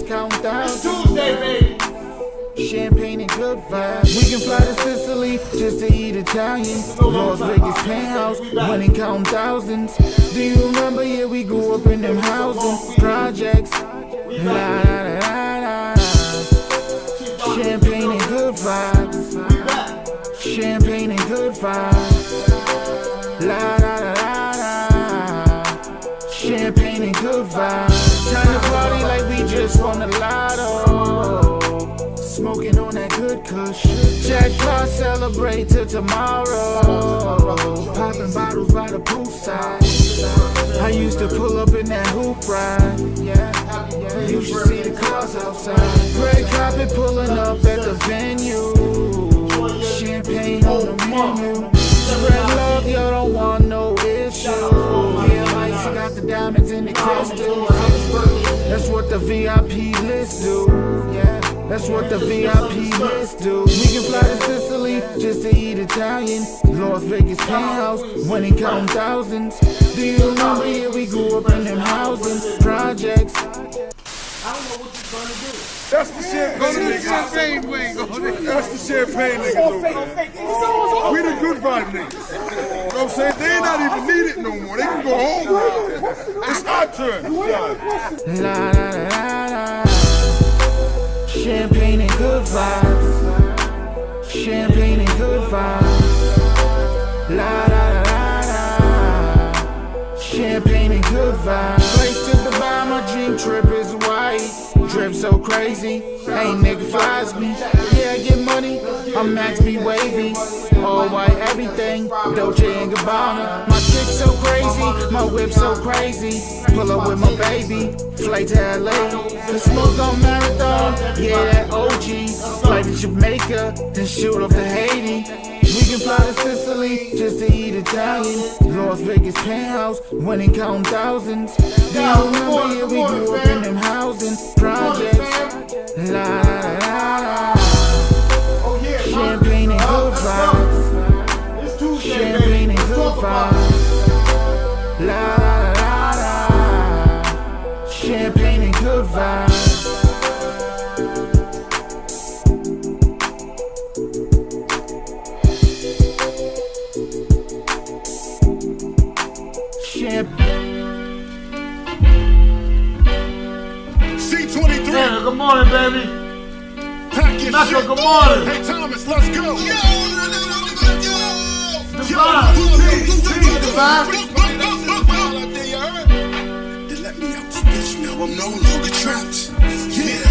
is counting thousands. Champagne and good vibes. We can fly to Sicily just to eat Italian. Las Vegas penthouse, money counting thousands. Do you remember? Yeah, we grew up in them housing projects. La la la la la. Champagne and good vibes. Champagne and good vibes. La la la la la. Champagne and good vibes. Time to party like we just won the lotto. Smoking on that good kush. Jackpot, celebrate till tomorrow. Popping bottles by the poolside. I used to pull up in that hoop ride. Yeah, you should see the cars outside. Red carpet pulling up at the venue. Champagne on the menu. Spread love, you don't want no issue. Yeah, Mike's got the diamonds in the crystals. That's what the VIP list do. Yeah. That's what the VIP list do. We can fly to Sicily just to eat Italian. Las Vegas penthouse, money counting thousands. Do you remember? Yeah, we grew up in them housing projects. I don't know what you're trying to do. That's the champagne niggas. That's the champagne niggas. We the good vibe niggas. You know what I'm saying? They ain't not even needed no more. They can go home. It's our turn. La la la la. Champagne and good vibes. Champagne and good vibes. La la la la la. Champagne and good vibes. Place to Dubai, my dream trip is white. Drip so crazy, ain't nigga flies me. Yeah, I get money, I'm Max B wavy. All white everything, Dolce and Gabbana. My chick so crazy, my whip so crazy. Pull up with my baby, flight to LA. The smoke on Marathon, yeah that OG. Flight to Jamaica, then shoot off to Haiti. We can fly to Sicily just to eat Italian. Las Vegas penthouse, winning counting thousands. Do you remember? Yeah, we grew up in them housing projects. La la la la. Champagne and good vibes. Champagne and good vibes. La la la la. Champagne and good vibes. C23. Yeah, good morning, baby. Pack your Michael, shit. good morning. Hey, Thomas, let's go. They let me out this bitch, now I'm no longer trapped. Yeah,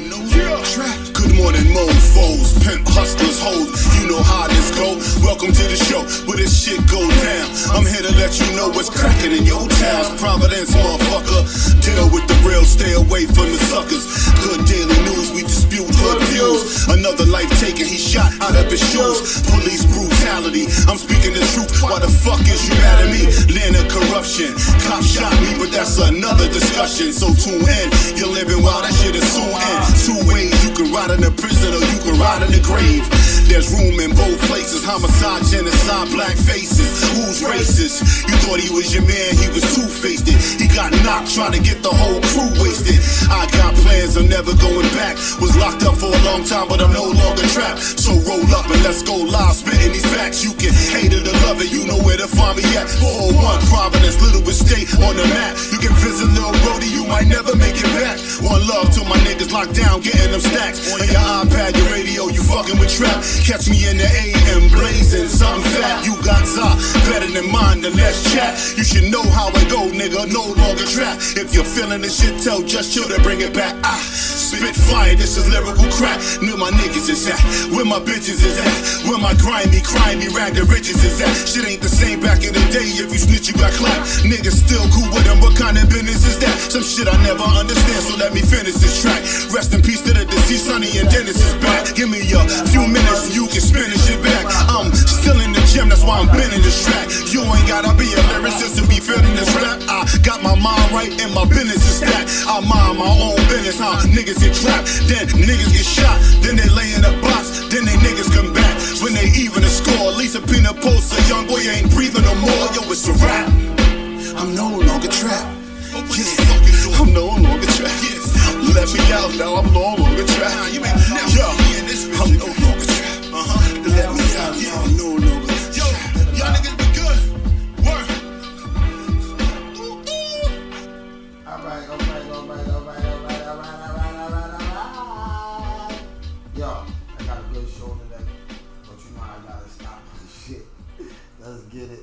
no longer trapped. Good morning, mofos, pimp hustlers, hoes. You know how this go. Welcome to the show where this shit go down. I'm here to let you know what's cracking in your towns. Providence, motherfucker. Deal with the real, stay away from the suckers. Good daily news, we dispute hood views. Another life taken, he shot out of his shoes. Police brutality, I'm speaking the truth. Why the fuck is you mad at me? Land of corruption, cop shot me, but that's another discussion. So tune in, you're living wild, that shit is soon end. Two ways, you can ride in the prison or you can ride in the grave. There's room in both places, homicide, genocide, black faces. Who's racist? You thought he was your man, he was two-faced it. He got knocked trying to get the whole crew wasted. I got plans, I'm never going back. Was locked up for a long time, but I'm no longer trapped. So roll up and let's go live, spitting these facts. You can hate it or love it, you know where to find me at. 401 Providence, Little Estate on the map. You can visit Lil Brody, you might never make it back. One love to my niggas locked down, getting them stacks. On your iPad, your radio, you fucking with trap. Catch me in the AM blazing, something fat. You got za, better than mine, then let's chat. You should know how it go, nigga, no longer trap. If you're feeling this shit, tell just chill to bring it back. Spit fire, this is lyrical crack. Where my niggas is at, where my bitches is at, where my grimy, ragged riches is at. Shit ain't the same back in the day, if you snitch you got clapped. Niggas still cool with them, what kind of business is that? Some shit I never understand, so let me finish this track. Rest in peace to the deceased, Sonny and Dennis is back. Give me a few minutes and you can spin this shit back. I'm still in the gym, that's why I'm bending this track. You ain't gotta be a lyricist to be feeling this rap. I got my mind right and my business is stacked. I mind my own business, how niggas get trapped, then niggas get shot, then they lay in a box, then they niggas come back. When they even a score, Lisa Pina posts a young boy ain't breathing no more. Yo, it's a rap. I'm no longer trapped. Yeah, I'm no longer trapped. Left check me out now, I'm no longer trapped. You ain't never in this bitch. I'm no longer trapped. Let me out, yeah, I'm no longer trapped. Yo, y'all niggas be good. Work. Alright. Yo, I got a good show today, but you know I gotta stop my shit. Let's get it.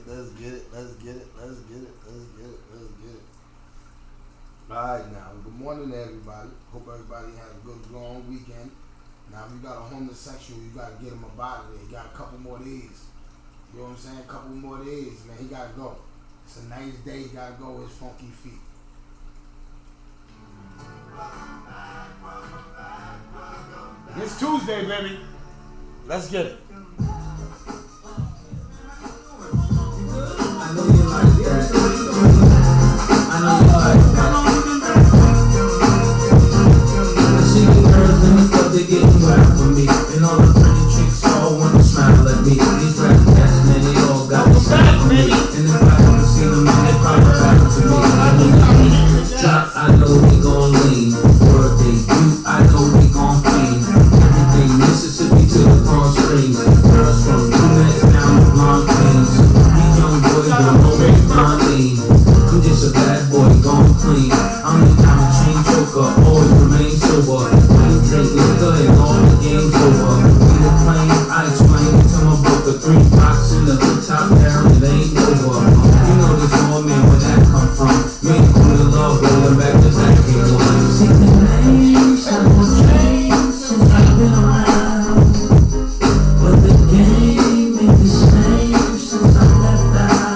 Alright now, good morning to everybody. Hope everybody had a good long weekend. Now if you got a homosexual, you gotta get him up out of there. You got a couple more days. You know what I'm saying? A couple more days, man. He gotta go. It's a nice day, he gotta go with his funky feet. It's Tuesday, baby. Let's get it. I know you like that. I see the girls in the club, they getting wild for me. And all the pretty chicks all wanna smile at me. These rap cats, man, they all got the style for me. And if I ever see them, man, they probably back to me. And when the drop, I know we gon' lean. Birthday, I know we gon' fiend. Everything Mississippi to the Palm Springs. Girls from brunettes down to blonde queens. These young boys don't know what blonde mean. I'm just a bad boy going clean. I'm the diamond chain choker, always remain sober. When you drink liquor and all the game's over. We the plane, I explain it to my broker. 3 blocks in the hood top down, it ain't over. You know this more man, where that come from. Me and Queen of Love rolling back to back. See the names, I will change since I've been around. But the game ain't the same since I left the house.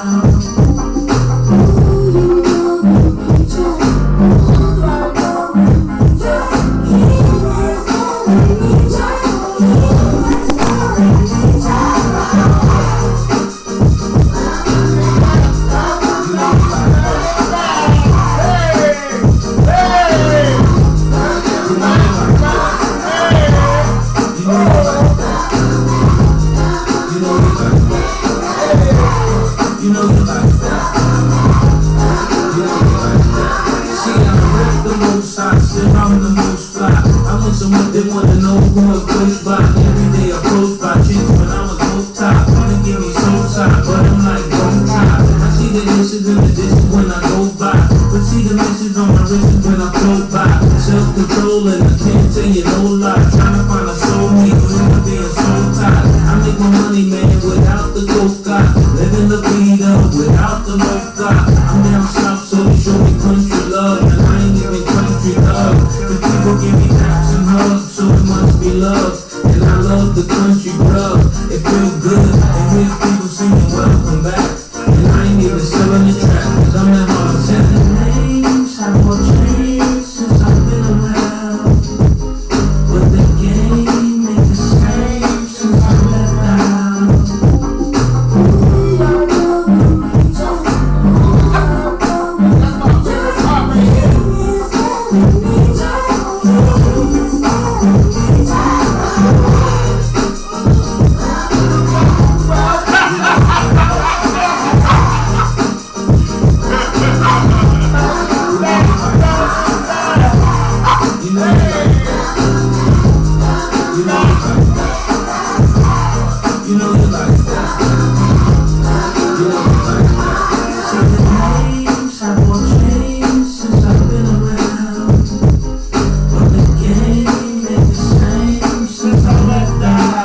They wanna know who I'm close by. Every day approached by chicks when I was low top. Wanna give me so tight, but I'm like, don't try. I see the dishes in the dishes when I go by, but see the misses on my wrists when I float by. Self-control and I can't tell you no lie. Trying to find a soulmate, but being so tight. I make my money, man, without the coca. Living the beat up without the mocha. I'm down south, so they show me country love, and I ain't even country love. The people give me taps and hugs, so it must be love. And I love the country grub. It feel good to hear people singing welcome back. And I ain't even selling the track, cause I'm that hard. Said the names have all changed since I've been around. But the game ain't the same since I left the house. You know you like that. You know you like that. See the names have all changed since I've been around. But the game ain't the same since I left the house.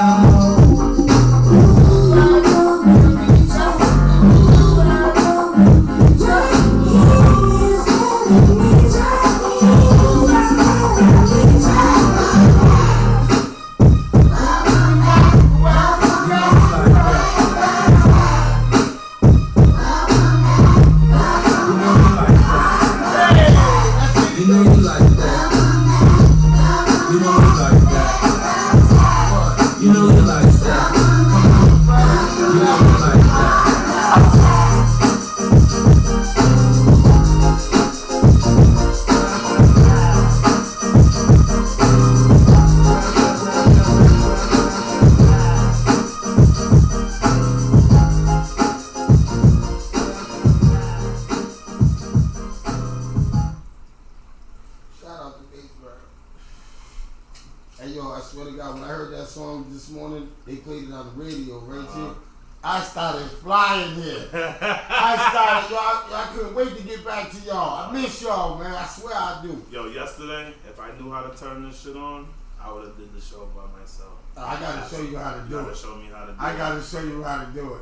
Hey yo, I swear to God, when I heard that song this morning, they played it on the radio, right here. I started flying here. I couldn't wait to get back to y'all. I miss y'all, man. I swear I do. Yo, yesterday, if I knew how to turn this shit on, I would have did the show by myself. I gotta show you how to do it. You gotta show me how to do it. I gotta show you how to do it.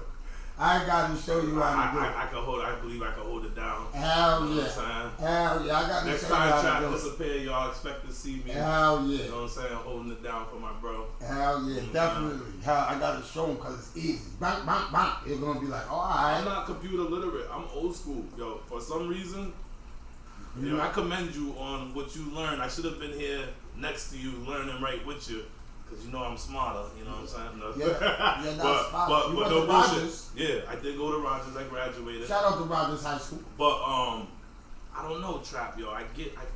I gotta show you how to do it. I believe I can hold it down. Hell You know yeah. what I'm saying? Hell yeah. I gotta Next show you how time to Trap do it. disappear, y'all expect to see me. Hell yeah. You know what I'm saying? Holding it down for my bro. Hell yeah, definitely. Hell, I gotta show them because it's easy. Bang, bang, bang. It's gonna be like, all right. I'm not computer literate. I'm old school. Yo, for some reason, yo, I commend you on what you learned. I should have been here next to you, learning right with you. Cause you know I'm smarter, you know what I'm saying? No. Yeah, but you went no to bullshit. Rogers. Yeah, I did go to Rogers. I graduated. Shout out to Rogers High School. But I don't know, Trap, yo. I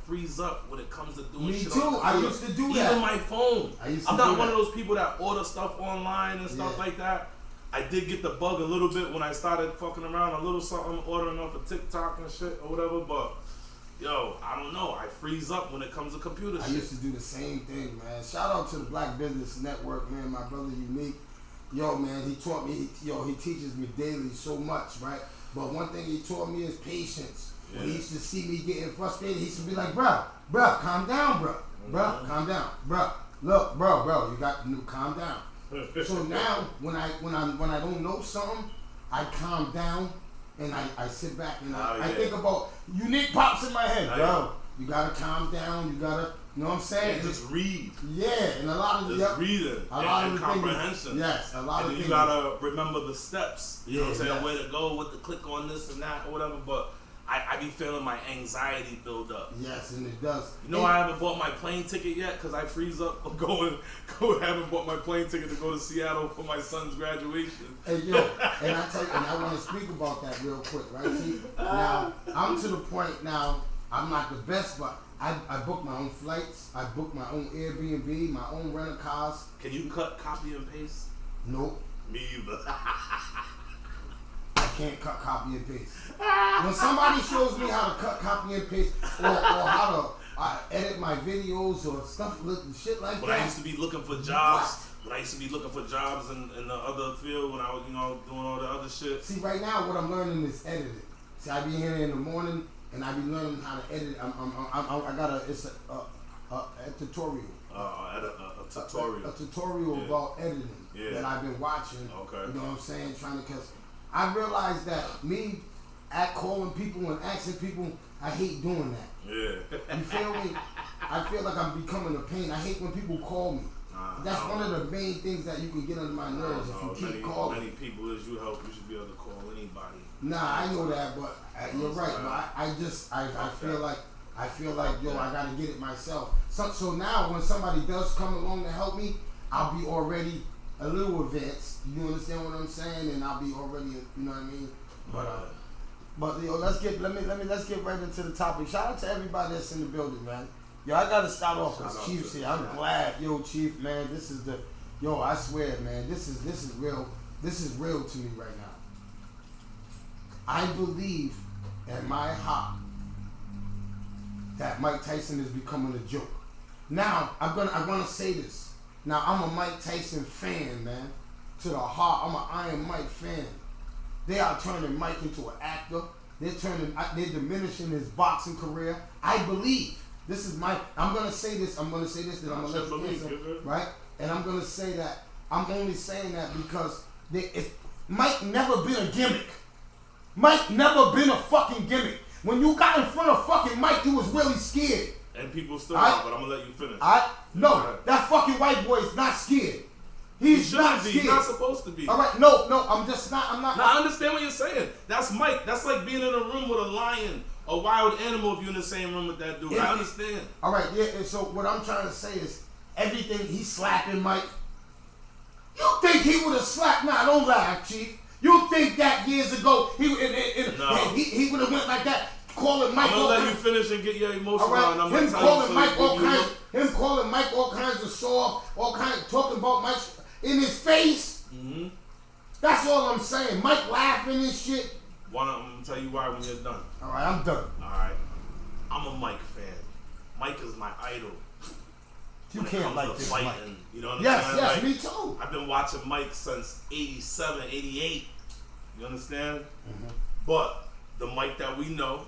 freeze up when it comes to doing Me shit. too. On the I computer. used to do that. Even my phone. I'm not one of those people that order stuff online and stuff like that. I did get the bug a little bit when I started fucking around a little something, ordering off of TikTok and shit or whatever, but yo, I don't know. I freeze up when it comes to computer shit. I used to do the same thing, man. Shout out to the Black Business Network, man. My brother Unique. Yo, man, he taught me, he teaches me daily so much, right? But one thing he taught me is patience. When he used to see me getting frustrated, he used to be like, bruh, calm down, bruh, calm down, bruh. Look, bro, you got to calm down. So now, when I don't know something, I calm down. And I sit back and I think about Unique pops in my head, bro. You gotta calm down. You gotta, you know what I'm saying? And just read. Yeah, and a lot of just reading. A lot and of comprehension. Yes, a lot of things. things. You gotta remember the steps. You know what I'm saying? Yes. Where to go, what to click on this and that or whatever. But I be feeling my anxiety build up. Yes, and it does. You know, I haven't bought my plane ticket yet because I freeze up haven't bought my plane ticket to go to Seattle for my son's graduation. Hey, yo, and I tell you, and I want to speak about that real quick, right? See, now, I'm to the point now, I'm not the best, but I book my own flights, I book my own Airbnb, my own rental cars. Can you cut, copy, and paste? Nope. Me either. I can't cut, copy, and paste. When somebody shows me how to cut, copy, and paste, or how to edit my videos or stuff, shit like When that. I used to be looking for jobs, when I used to be looking for jobs in the other field, when I was, doing all the other shit. See, right now, what I'm learning is editing. See, I be here in the morning, and I be learning how to edit. I got it's a tutorial. A tutorial. A tutorial about editing that I've been watching. Okay. You know what I'm saying? Because I realized that me calling people and asking people, I hate doing that. Yeah. You feel me? I feel like I'm becoming a pain. I hate when people call me. That's one of the main things that you can get under my nerves if you keep calling. Many people as you help, you should be able to call anybody. Nah, I know that, but you're right. But I feel like yo, I gotta get it myself. So now when somebody does come along to help me, I'll be already a little advanced. You understand what I'm saying? And I'll be already, you know what I mean? But yo, let's get right into the topic. Shout out to everybody that's in the building, man. Yo, I gotta start off with Chief's here. I'm glad, yo, Chief, man. This is I swear, man. This is real. This is real to me right now. I believe in my heart that Mike Tyson is becoming a joke. Now, I want to say this. Now, I'm a Mike Tyson fan, man. To the heart, I'm an Iron Mike fan. They are turning Mike into an actor. They're diminishing his boxing career. I believe. This is I'm going to say this, then I'm going to let you answer, right? And I'm going to say that, I'm only saying that because Mike never been a gimmick. Mike never been a fucking gimmick. When you got in front of fucking Mike, you was really scared. And people still are, but I'm going to let you finish. No, that fucking white boy is not scared. He's not scared. He's not supposed to be. All right, no, I'm not. Now, I understand what you're saying. That's Mike. That's like being in a room with a lion, a wild animal, if you're in the same room with that dude. I understand. All right, yeah, and so what I'm trying to say is everything he's slapping Mike. You think he would have slapped? Nah, don't laugh, Chief. You think that years ago he would have went like that, calling Mike? I'm gonna let you finish and get your emotions out. I'm him calling Mike all kinds of soft, all kinds talking about Mike in his face. Mm-hmm. That's all I'm saying. Mike laughing and shit. I'm gonna tell you why when you're done. All right, I'm done. All right, I'm a Mike fan. Mike is my idol. You when it can't comes like to this fighting. Mike. You know what I'm Yes, saying? yes, Like, me too. I've been watching Mike since 87, 88. You understand? Mm-hmm. But the Mike that we know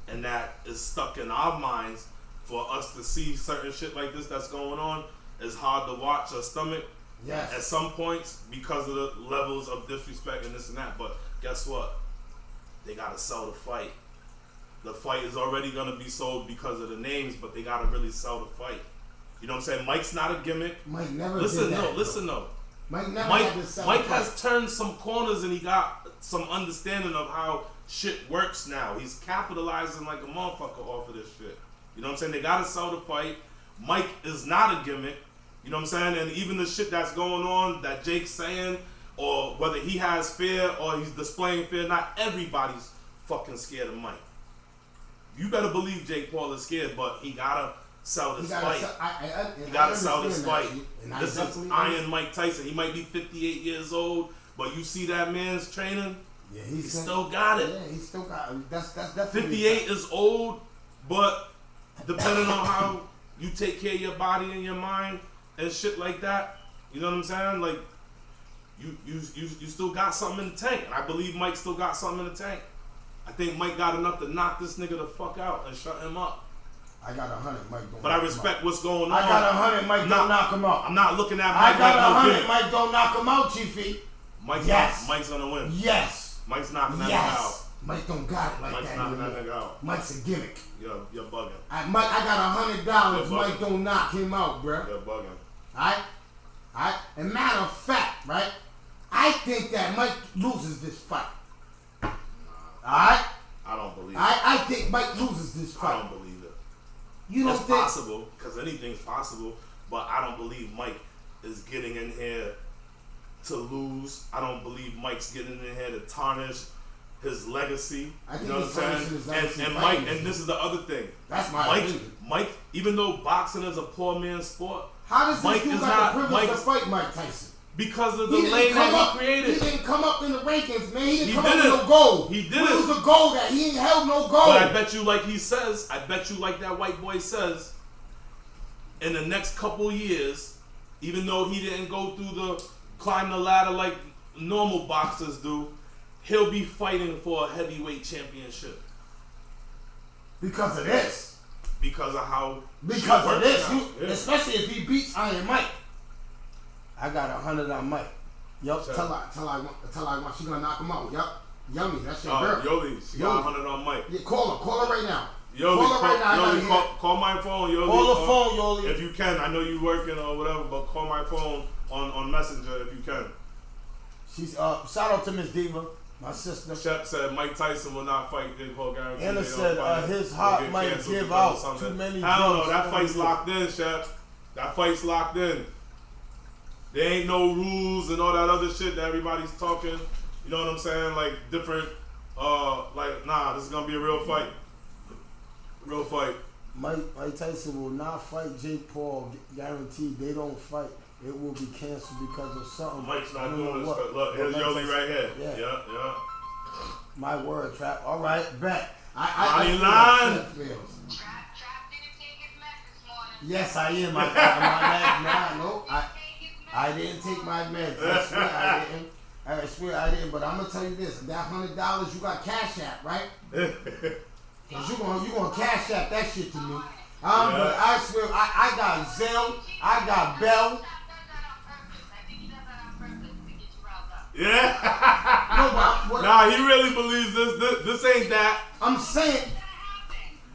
and that is stuck in our minds for us to see certain shit like this that's going on is hard to watch or stomach Yes. at some points because of the levels of disrespect and this and that. But guess what? They gotta sell the fight. The fight is already gonna be sold because of the names, but they gotta really sell the fight. You know what I'm saying? Mike's not a gimmick. Mike never Listen, did that. listen though. Mike never Mike, had to sell Mike a fight. has turned some corners and he got some understanding of how shit works now. He's capitalizing like a motherfucker off of this shit. You know what I'm saying? They gotta sell the fight. Mike is not a gimmick. You know what I'm saying? And even the shit that's going on that Jake's saying, or whether he has fear or he's displaying fear, not everybody's fucking scared of Mike. You better believe Jake Paul is scared, but he gotta sell this fight. He gotta sell this fight. This is Iron Mike Tyson. He might be 58 years old, but you see that man's training? Yeah, He still got it. Yeah, he still got it. That's definitely 58 is old, but depending on how you take care of your body and your mind and shit like that, you know what I'm saying? Like, you still got something in the tank. And I believe Mike still got something in the tank. I think Mike got enough to knock this nigga the fuck out and shut him up. I got 100, Mike. Don't But I respect what's going on. I got 100, Mike. Don't knock him out. I'm not looking at I Mike got like no 100, kid. Mike. Don't knock him out, Chiefy. Mike's gonna win. Yes. Mike's knocking that nigga out. Mike don't got it like Mike's that knocking anymore. that nigga out. Mike's a gimmick. You're bugging. Mike, I got $100. You're Mike bugging. don't knock him out, bruh. You're bugging. Alright? Alright? And matter of fact, right? I think that Mike loses this fight. Alright? I don't believe it. I think Mike loses this I fight. don't believe it. You don't It's think? possible, because anything's possible, but I don't believe Mike is getting in here to lose. I don't believe Mike's getting in here to tarnish his legacy. I You think know what I'm he's tarnishing his saying? legacy And fighting Mike, and this is the other thing. That's my Mike, opinion. Mike, even though boxing is a poor man's sport, How does this Mike dude is got not- the privilege to Mike's- fight Mike Tyson? because of the He didn't lane come that up. he created. He didn't come up in the rankings, man. He didn't He come up didn't. with no gold. He What didn't. was the goal that he ain't held no gold? But I bet you, like he says, I bet you, like that white boy says, in the next couple years, even though he didn't go through the climb the ladder like normal boxers do, he'll be fighting for a heavyweight championship Because of this. because of how. Because shit of works this. now. Yeah. Especially if he beats Iron Mike. I got 100 on Mike. Yup. Sure. Tell I want. She gonna knock him out. Yup. Yummy. That's your Oh, girl. Yoli, she got 100 on Mike. Yeah, call her. Call her right now. Yoli, call her right now. I gotta Yoli, hear. call my phone, Yoli. Call the phone, Yoli. If you can, I know you working or whatever, but call my phone on Messenger if you can. She's shout out to Miss Diva, my sister. Shep said Mike Tyson will not fight Jake Paul, guaranteed. Anna They don't said fight. his They'll heart get might canceled give because of out something. too many I don't know. drugs. That fight's locked in, Shep. That fight's locked in. There ain't no rules and all that other shit that everybody's talking. You know what I'm saying? Like different. Like nah, this is gonna be a real fight. Real fight. Mike Tyson will not fight Jake Paul. Guaranteed. They don't fight. It will be canceled because of something. Mike's I not don't know doing this. what. Look, here's Mike Yoli Tyson- right here. Yeah. Yeah. My word, Trap. All right, bet. I feel ain't like lying. Trap feels. Trap didn't take his mess this morning. Yes, I am. I didn't take my meds. I swear I didn't. I swear I didn't. But I'm gonna tell you this: that $100 you got Cash App, right? Cause you gonna Cash App that shit to me. But I swear I got Zelle, I got Bell. Yeah. No, but Nah, he really believes this. This ain't that. I'm saying,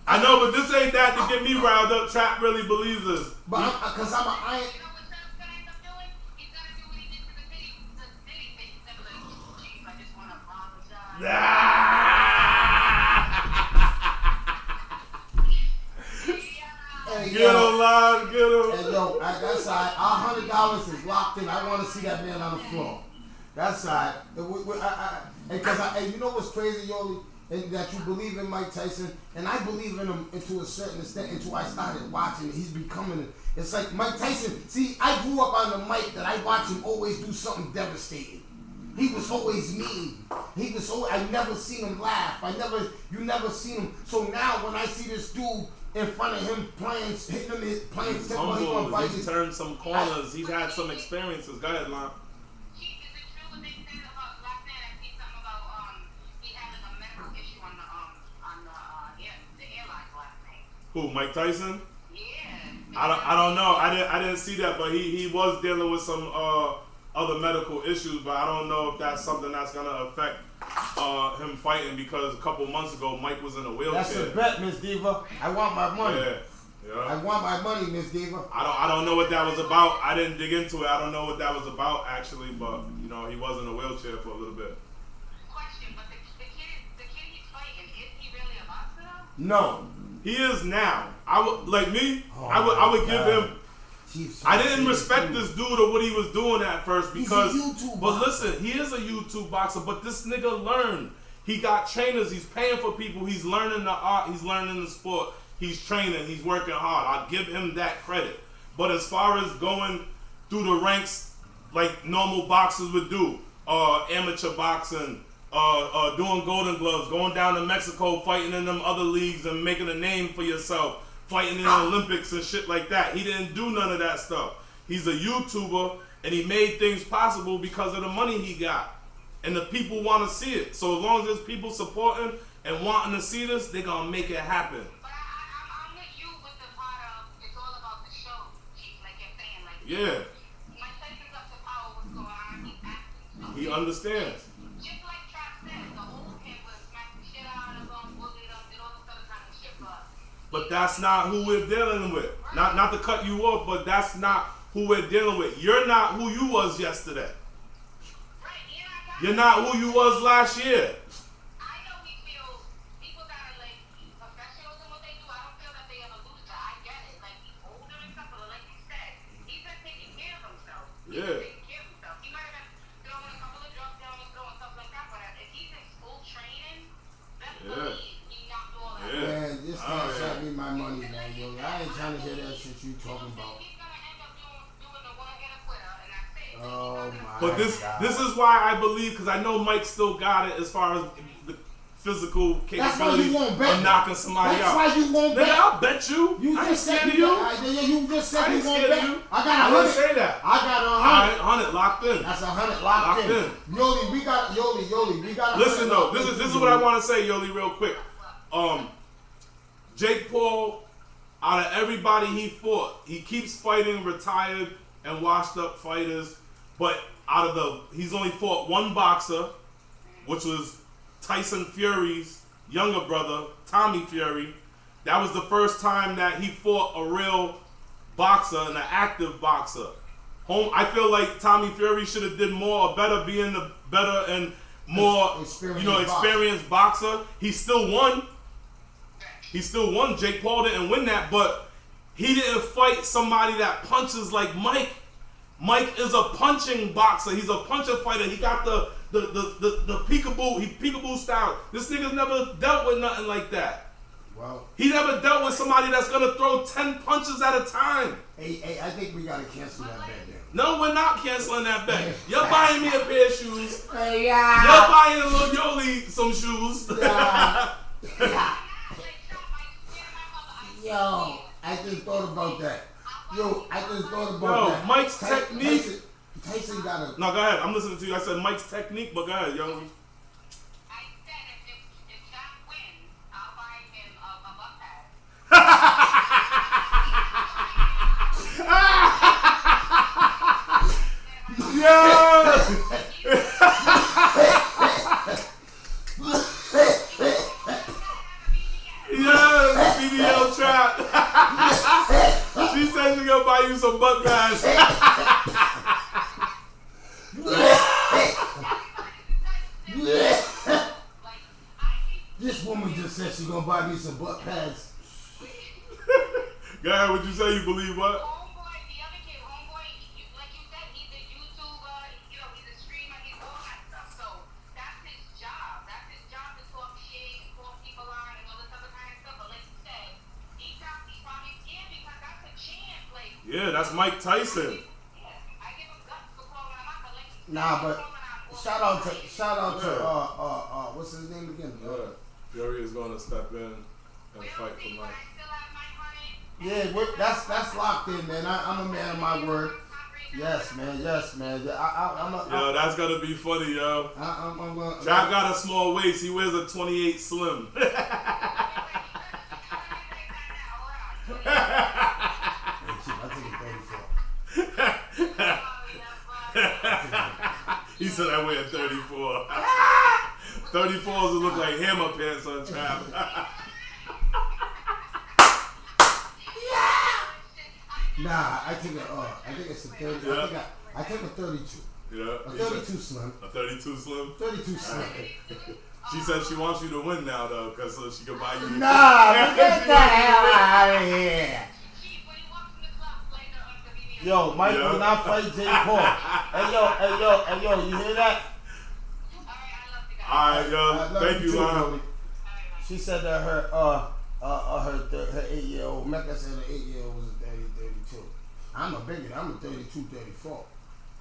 I know, but this ain't that to get me riled up. Trap really believes this. but cause I'm a I. You know what Trump's gonna end up doing? He's gonna do what he did to the Diddy thing. He's gonna be like, geez, I just wanna apologize. Hey, Get him, Lon. Get him. Hey, yo, that's all right. Our $100 is locked in. I want to see that man on the floor. That's all right. And you know what's crazy, Yoli? And that you believe in Mike Tyson, and I believe in him to a certain extent until I started watching it. He's becoming. It's like Mike Tyson. See, I grew up on the mic that I watched him always do something devastating. He was always mean. I never seen him laugh. You never seen him. So now when I see this dude in front of him hitting him, playing He's tempo. He gonna humble. bite He's his. turned some corners. He's had some experiences. Go ahead, Lon. Is it true what they said about last night? I see something about he had like a medical issue on the airline last night. Who? Mike Tyson? Yeah. I don't know. I didn't see that, but he was dealing with some other medical issues, but I don't know if that's something that's gonna affect him fighting, because a couple months ago Mike was in a wheelchair. That's a bet, Miss Diva. I want my money. Yeah. I want my money, Miss Diva. I don't know what that was about. I didn't dig into it. I don't know what that was about actually, but you know, he was in a wheelchair for a little bit. Question, but the kid he's fighting, is he really a boxer though? No. He is now. I would like me. Oh, I would give him. Chief, I didn't respect this dude or what he was doing at first because. He's a YouTube but boxer. listen, he is a YouTube boxer. But this nigga learned. He got trainers. He's paying for people. He's learning the art. He's learning the sport. He's training. He's working hard. I'll give him that credit. But as far as going through the ranks like normal boxers would do, amateur boxing, doing Golden Gloves, going down to Mexico, fighting in them other leagues and making a name for yourself, fighting in the Olympics and shit like that. He didn't do none of that stuff. He's a YouTuber, and he made things possible because of the money he got. And the people want to see it. So as long as there's people supporting and wanting to see this, they're going to make it happen. But I'm with you with the part of it's all about the show, Chief, like you're saying. Like, Yeah. Mike Tyson's up to power, what's going on, he's acting. He understands. Just like Trap said, the old kid was smacked the shit out of him, bullied him, did all this other kind of shit, But that's not who we're dealing with. Not to cut you off, but that's not who we're dealing with. You're not who you was yesterday. You're not who you was last year. I know we feel people gotta like be professionals in what they do. I don't feel that they ever lose that. I get it. Like he's older and stuff, but like you said, he's been taking care of himself. He's been taking care of himself. He might have been throwing a couple of drugs down his throat and stuff like that, but if he's in full training, best believe he knocked all that. Man, this guy shot me my money, man, yo. I ain't trying to hear that shit you talking about. He's gonna end up doing the one hit quitter, and that's it. Oh my But this God. is why I believe, because I know Mike still got it as far as the physical That's why you capability won't bet. of knocking somebody That's out. why you won't Nigga, bet. I'll bet you. You I ain't just said scared of you. you. You just said I you ain't won't scared of bet. you. I got I didn't 100. say that. I got All 100. right, 100 locked in. That's 100 locked in. Yoli, we got Yoli. We got. Listen though, this is what I want to say, Yoli, real quick. Jake Paul, out of everybody he fought, he keeps fighting retired and washed up fighters, but he's only fought one boxer, which was Tyson Fury's younger brother, Tommy Fury. That was the first time that he fought a real boxer and an active boxer. I feel like Tommy Fury should have did more or better, being the better and more experienced boxer. He still won. Jake Paul didn't win that, but he didn't fight somebody that punches like Mike. Mike is a punching boxer. He's a puncher fighter. He got the peekaboo style. This nigga's never dealt with nothing like that. Well, he never dealt with somebody that's gonna throw 10 punches at a time. Hey, I think we gotta cancel that bet then. No, we're not canceling that bet. You're buying me a pair of shoes. Yeah. You're buying a little Yoli some shoes. Yo, I just thought about that. That. Mike's technique. Tyson got a. No, go ahead. I'm listening to you. I said Mike's technique, but go ahead, yo. I said if Jack wins, I'll buy him a butt pad. Yeah, BBL trap. She said she's gonna buy you some butt pads. This woman just said she's gonna buy me some butt pads. Go ahead, what you say? You believe what? Homeboy, the other kid, like you said, he's a YouTuber, he's a streamer, he's all that stuff. So that's his job. That's his job to talk shit and call people on and all this other kind of stuff. But like you said, he's probably scared because that's a chance. Like, Yeah, that's Mike Tyson. I give him guts for calling him out, but like you said, Nah, but shout out to what's his name again? Fury is going to step in and fight for Mike. I still have my Yeah, that's locked in, man. I'm a man of my word. Yes, man. Yo, that's gonna be funny, yo. I'm Jack got a small waist. He wears a 28 slim. He said I wear 34. 34s look like hammer pants on Trap. Nah, I think it's a 30. Yeah. I take a 32. Yeah. A 32 slim. A 32 slim? 32 slim. She said she wants you to win now, though, because so she can buy you. Nah, get the hell out of here. Yo, Mike will not fight J. Paul. Hey, yo, you hear that? Alright, yo, thank you, Lon. She said that her 8-year-old, Mecca said her 8-year-old was a 32. I'm a bigger, I'm a 32, 34.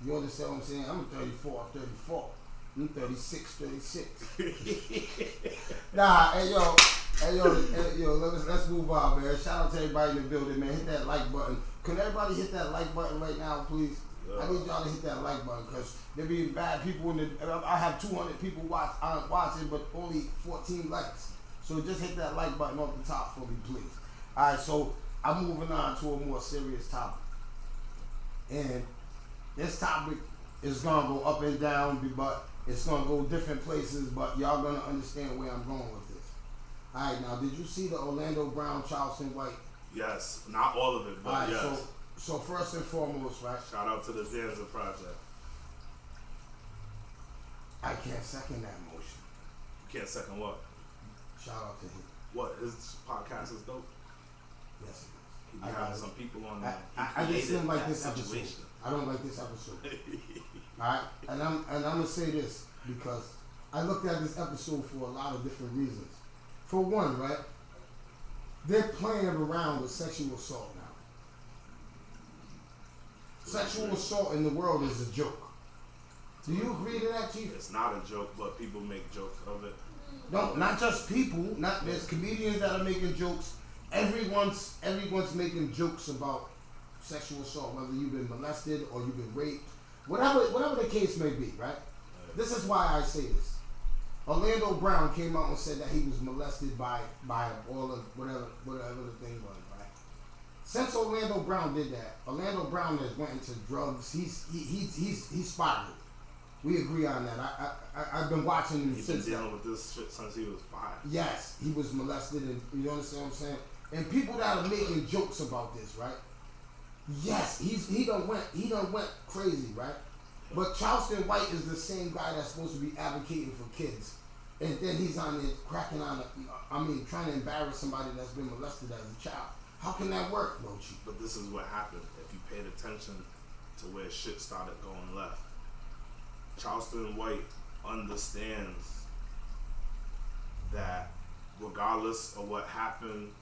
You understand what I'm saying? I'm a 34, 34. I'm 36, 36. Nah, hey yo, let's move on, man. Shout out to everybody in the building, man. Hit that like button. Can everybody hit that like button right now, please? I need y'all to hit that like button because there be bad people in the. I have 200 people watching, but only 14 likes. So just hit that like button off the top for me, please. All right, so I'm moving on to a more serious topic, and this topic is gonna go up and down, but it's gonna go different places. But y'all gonna understand where I'm going with this. All right, now did you see the Orlando Brown, Charleston White? Yes, not all of it, but right, yes. So first and foremost, right? Shout out to the Danza Project. I can't second that motion. You can't second what? Shout out to him. What? His podcast is dope. Yes, He be having some people on there. I just didn't like this episode. I don't like this episode. Alright? And I'm gonna say this because I looked at this episode for a lot of different reasons. For one, right? They're playing around with sexual assault now. Sexual assault in the world is a joke. Do you agree to that, Chief? It's not a joke, but people make jokes of it. No, not just people. There's comedians that are making jokes. Everyone's making jokes about sexual assault, whether you've been molested or you've been raped, whatever the case may be, right? This is why I say this. Orlando Brown came out and said that he was molested by all of whatever the thing was, right? Since Orlando Brown did that, Orlando Brown has went into drugs. He's spotted. We agree on that. I've been watching him He's since been dealing with this shit since he was 5. Yes, he was molested, and you understand what I'm saying? And people that are making jokes about this, right? Yes, he done went crazy, right? But Charleston White is the same guy that's supposed to be advocating for kids, and then he's on there cracking on, trying to embarrass somebody that's been molested as a child. How can that work, Rochi? But this is what happened. If you paid attention to where shit started going left, Charleston White understands that regardless of what happened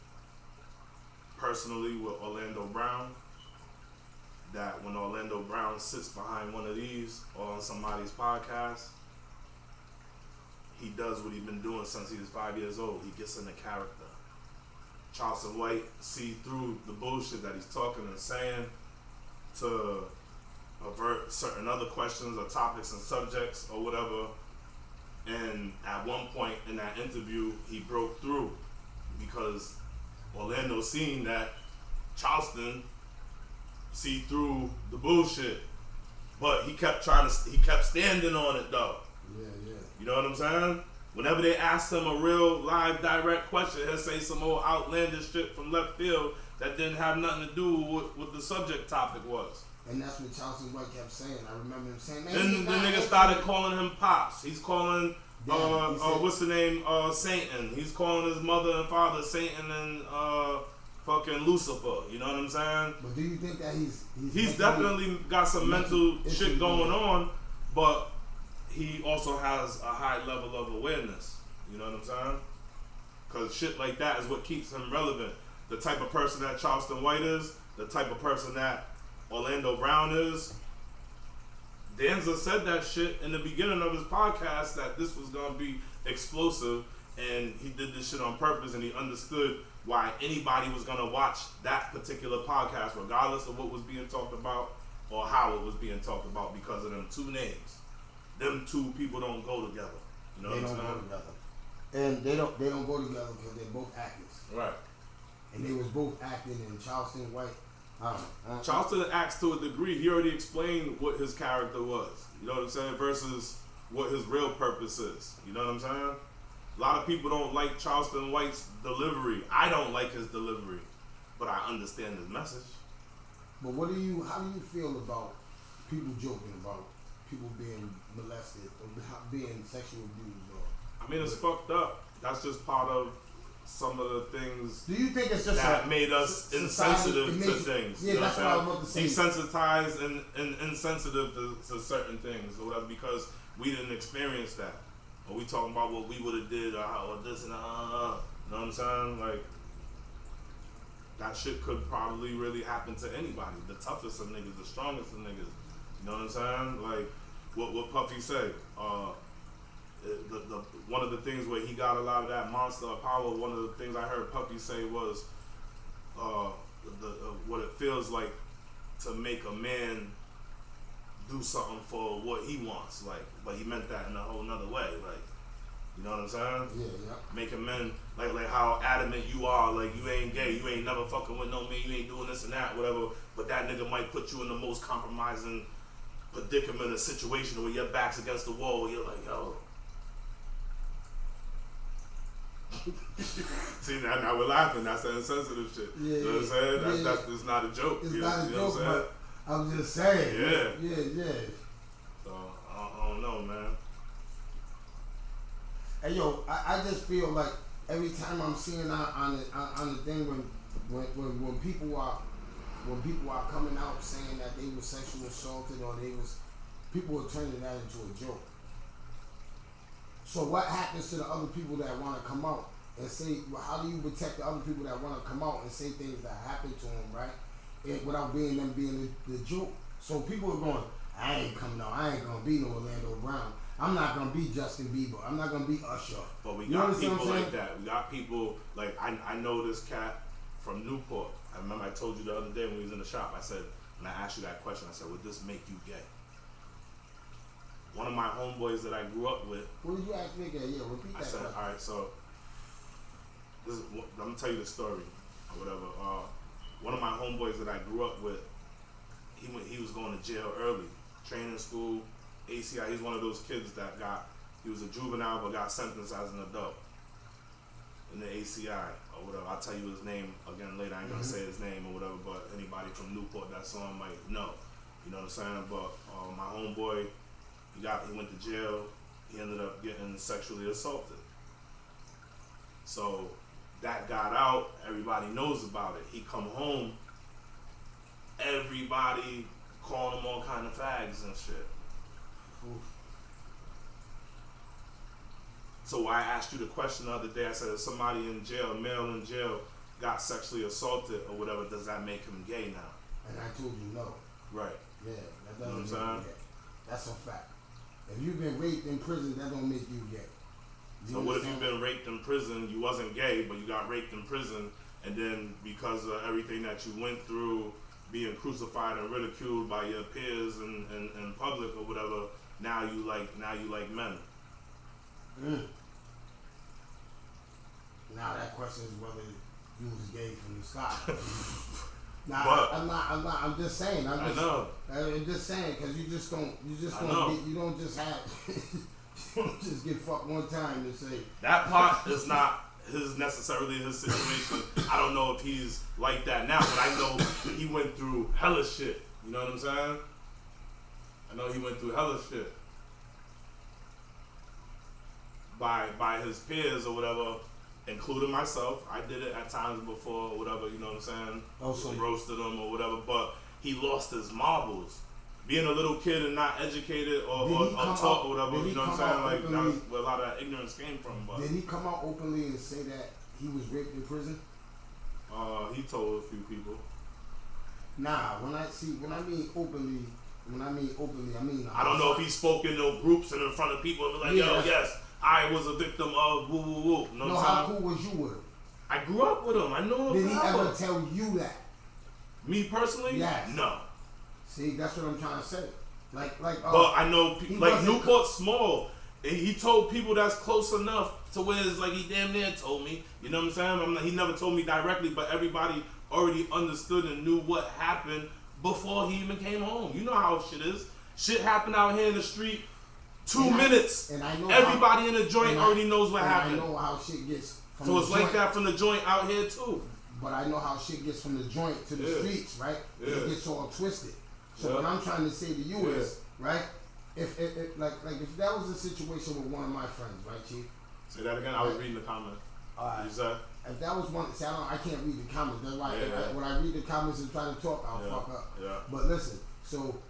personally with Orlando Brown, that when Orlando Brown sits behind one of these or on somebody's podcast, he does what he's been doing since he was 5 years old. He gets into character. Charleston White see through the bullshit that he's talking and saying to avert certain other questions or topics and subjects or whatever. And at one point in that interview, he broke through because Orlando seen that Charleston see through the bullshit, but he kept standing on it though. Yeah. You know what I'm saying? Whenever they asked him a real live direct question, he'll say some old outlandish shit from left field that didn't have nothing to do with what the subject topic was. And that's what Charleston White kept saying. I remember him saying, man, Then the nigga started calling him Pops. He's calling what's the name? Satan. He's calling his mother and father Satan and fucking Lucifer. You know what I'm saying? But do you think that he's definitely got some mental shit going on, but he also has a high level of awareness. You know what I'm saying? Because shit like that is what keeps him relevant. The type of person that Charleston White is, the type of person that Orlando Brown is. Danza said that shit in the beginning of his podcast that this was gonna be explosive, and he did this shit on purpose, and he understood why anybody was gonna watch that particular podcast, regardless of what was being talked about or how it was being talked about, because of them two names. Them two people don't go together. You know They what I'm don't saying? go together. And they don't go together because they're both actors. Right. And they was both acting in Charleston White. I don't know. Charleston acts to a degree. He already explained what his character was. You know what I'm saying? Versus what his real purpose is. You know what I'm saying? A lot of people don't like Charleston White's delivery. I don't like his delivery, but I understand his message. But how do you feel about people joking about people being molested or being sexual abused? I mean, it's fucked up. That's just part of some of the things. Do you think it's just that made us insensitive to things? Yeah, you know that's what I was about to say. Desensitized and insensitive to certain things or whatever, because we didn't experience that. Or we talking about what we would have did or this and you know what I'm saying? Like, that shit could probably really happen to anybody. The toughest of niggas, the strongest of niggas. You know what I'm saying? Like, what Puffy say? One of the things where he got a lot of that monster of power, one of the things I heard Puffy say was what it feels like to make a man do something for what he wants, like, but he meant that in a whole nother way, like, you know what I'm saying? Yeah. Making men, like how adamant you are, like, you ain't gay, you ain't never fucking with no man, you ain't doing this and that, whatever, but that nigga might put you in the most compromising predicament or situation where your back's against the wall, where you're like, yo. See, now we're laughing, that's that insensitive shit. Yeah, you know what I'm saying? That's not a joke. It's you not know, a you know joke, what I'm saying? but I'm just saying. Yeah. So, I don't know, man. Hey, yo, I just feel like every time I'm seeing on the thing when people are coming out saying that they were sexually assaulted or people are turning that into a joke. So what happens to the other people that want to come out and say, well, how do you protect the other people that want to come out and say things that happened to them, right? Without them being the joke. So people are going, I ain't coming out. I ain't going to be no Orlando Brown. I'm not going to be Justin Bieber. I'm not going to be Usher. But we got people like that. We got people, like, I know this cat from Newport. I remember I told you the other day when we was in the shop, I said, when I asked you that question, I said, would this make you gay? One of my homeboys that I grew up with. What did you ask me again? Yeah, repeat that. I said, all right, so I'm gonna tell you the story or whatever. One of my homeboys that I grew up with, he was going to jail early, training school, ACI. He's one of those kids that he was a juvenile but got sentenced as an adult in the ACI or whatever. I'll tell you his name again later. I ain't gonna say his name or whatever, but anybody from Newport that saw him might know. You know what I'm saying? But my homeboy, he went to jail. He ended up getting sexually assaulted. So that got out. Everybody knows about it. He come home. Everybody calling him all kind of fags and shit. Oof. So I asked you the question the other day. I said, if somebody in jail, male in jail, got sexually assaulted or whatever, does that make him gay now? And I told you no. Right. Yeah, that doesn't you know make what I'm you gay. That's a fact. If you've been raped in prison, that don't make you gay. So what if you've been raped in prison, you wasn't gay, but you got raped in prison, and then because of everything that you went through, being crucified and ridiculed by your peers in public or whatever, now you like men. Now that question is whether you was gay from the start. Nah, I'm just saying. I'm just saying because you don't just get fucked one time and say that part is not necessarily his situation. I don't know if he's like that now, but I know he went through hella shit. You know what I'm saying? I know he went through hella shit by his peers or whatever, including myself. I did it at times before or whatever, you know what I'm saying? Also roasted him or whatever, but he lost his marbles. Being a little kid and not educated or taught or whatever, you know what I'm saying? Like, that's where a lot of that ignorance came from. But did he come out openly and say that he was raped in prison? He told a few people. Nah, when I mean openly, I mean I don't know if he spoke in no groups and in front of people and be like, yo, yes, I was a victim of woo woo woo. You know No, what how I'm saying? cool was you with him? I grew up with him. I know him Did he forever. ever tell you that? Me personally? Yes. No. See, that's what I'm trying to say. Like. But I know, he like wasn't- Newport's small. And he told people that's close enough to where it's like he damn near told me. You know what I'm saying? He never told me directly, but everybody already understood and knew what happened before he even came home. You know how shit is. Shit happened out here in the street. 2 minutes. And I know everybody in the joint already knows what happened. I know how shit gets from So the it's joint, like that from the joint out here too. But I know how shit gets from the joint to the streets, right? Yeah. It gets all twisted. So Yeah. what I'm trying to say to you is, right? If that was a situation with one of my friends, right, Chief? Say that again. I was reading the comment. Alright. You said? If that was one, see, I can't read the comments. That's why when I read the comments and try to talk, I'll fuck up. Yeah. But listen, so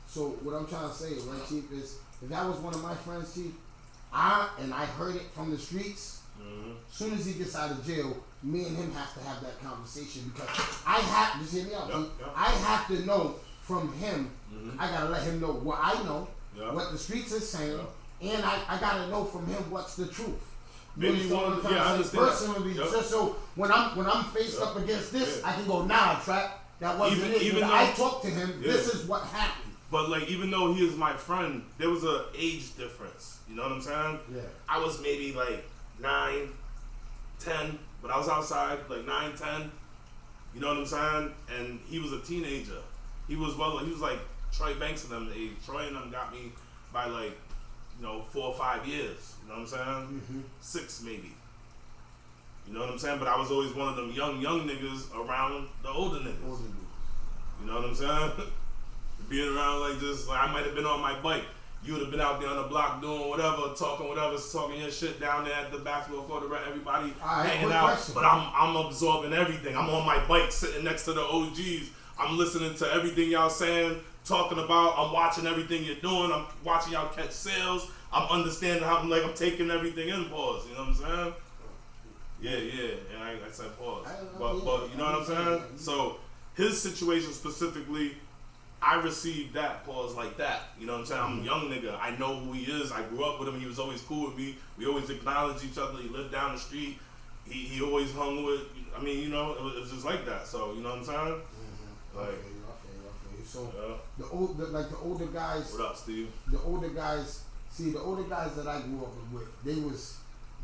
what I'm trying to say, right, Chief, is if that was one of my friends, Chief, I heard it from the streets. As soon as he gets out of jail, me and him have to have that conversation because I have. Just hear me out. Chief. I have to know from him. I gotta let him know what I know, what the streets is saying, and I gotta know from him what's the truth. Maybe you want to, I understand. Personally, just so when I'm faced up against this, I can go, nah, Trap, that wasn't it. Even though I talked to him, this is what happened. But like, even though he is my friend, there was a age difference. You know what I'm saying? Yeah. I was maybe like 9, 10, but I was outside like 9, 10. You know what I'm saying? And he was a teenager. He was like Troy Banks and them age. Troy and them got me by like, 4 or 5 years. You know what I'm saying? 6 maybe. You know what I'm saying? But I was always one of them young niggas around the older niggas. You know what I'm saying? Being around like this, like I might have been on my bike. You would have been out there on the block doing whatever, talking your shit down there at the basketball court, everybody hanging out. Question. But I'm absorbing everything. I'm on my bike sitting next to the OGs. I'm listening to everything y'all saying, talking about. I'm watching everything you're doing. I'm watching y'all catch sales. I'm understanding how I'm taking everything in, pause. You know what I'm saying? Yeah. And I said pause. But you know what I'm saying? So his situation specifically, I received that pause like that. You know what I'm saying? I'm a young nigga. I know who he is. I grew up with him. He was always cool with me. We always acknowledged each other. He lived down the street. He always hung with, it was just like that. So, you know what I'm saying? Like, I feel you. So the older guys. What up, Steve? The older guys that I grew up with,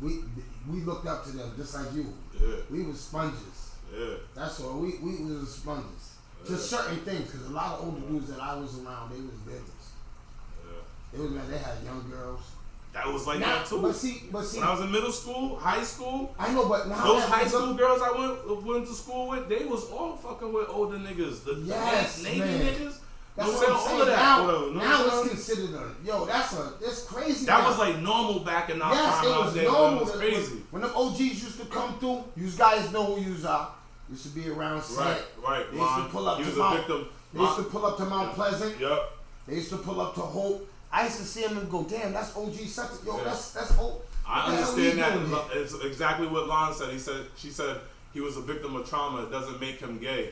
we looked up to them just like you. Yeah. We was sponges. Yeah. That's all. We was sponges. Just certain things, because a lot of older dudes that I was around, they was business. Yeah. It was like they had young girls. That was like that too. But see, when I was in middle school, high school, I know, but now those high school girls I went to school with, they was all fucking with older niggas. The Navy niggas. That's what I'm saying. All of that. Now it's considered it's crazy. That now. was like normal back in our time. It was normal. It was crazy. When the OGs used to come through, you guys know who you are. Used to be around set. Right. They used to pull up to Mount. They used to pull up to Mount Pleasant. Yep. They used to pull up to Hope. I used to see them and go, damn, that's OG such. Yo, that's Hope. I understand that. It's exactly what Lon said. She said he was a victim of trauma. It doesn't make him gay.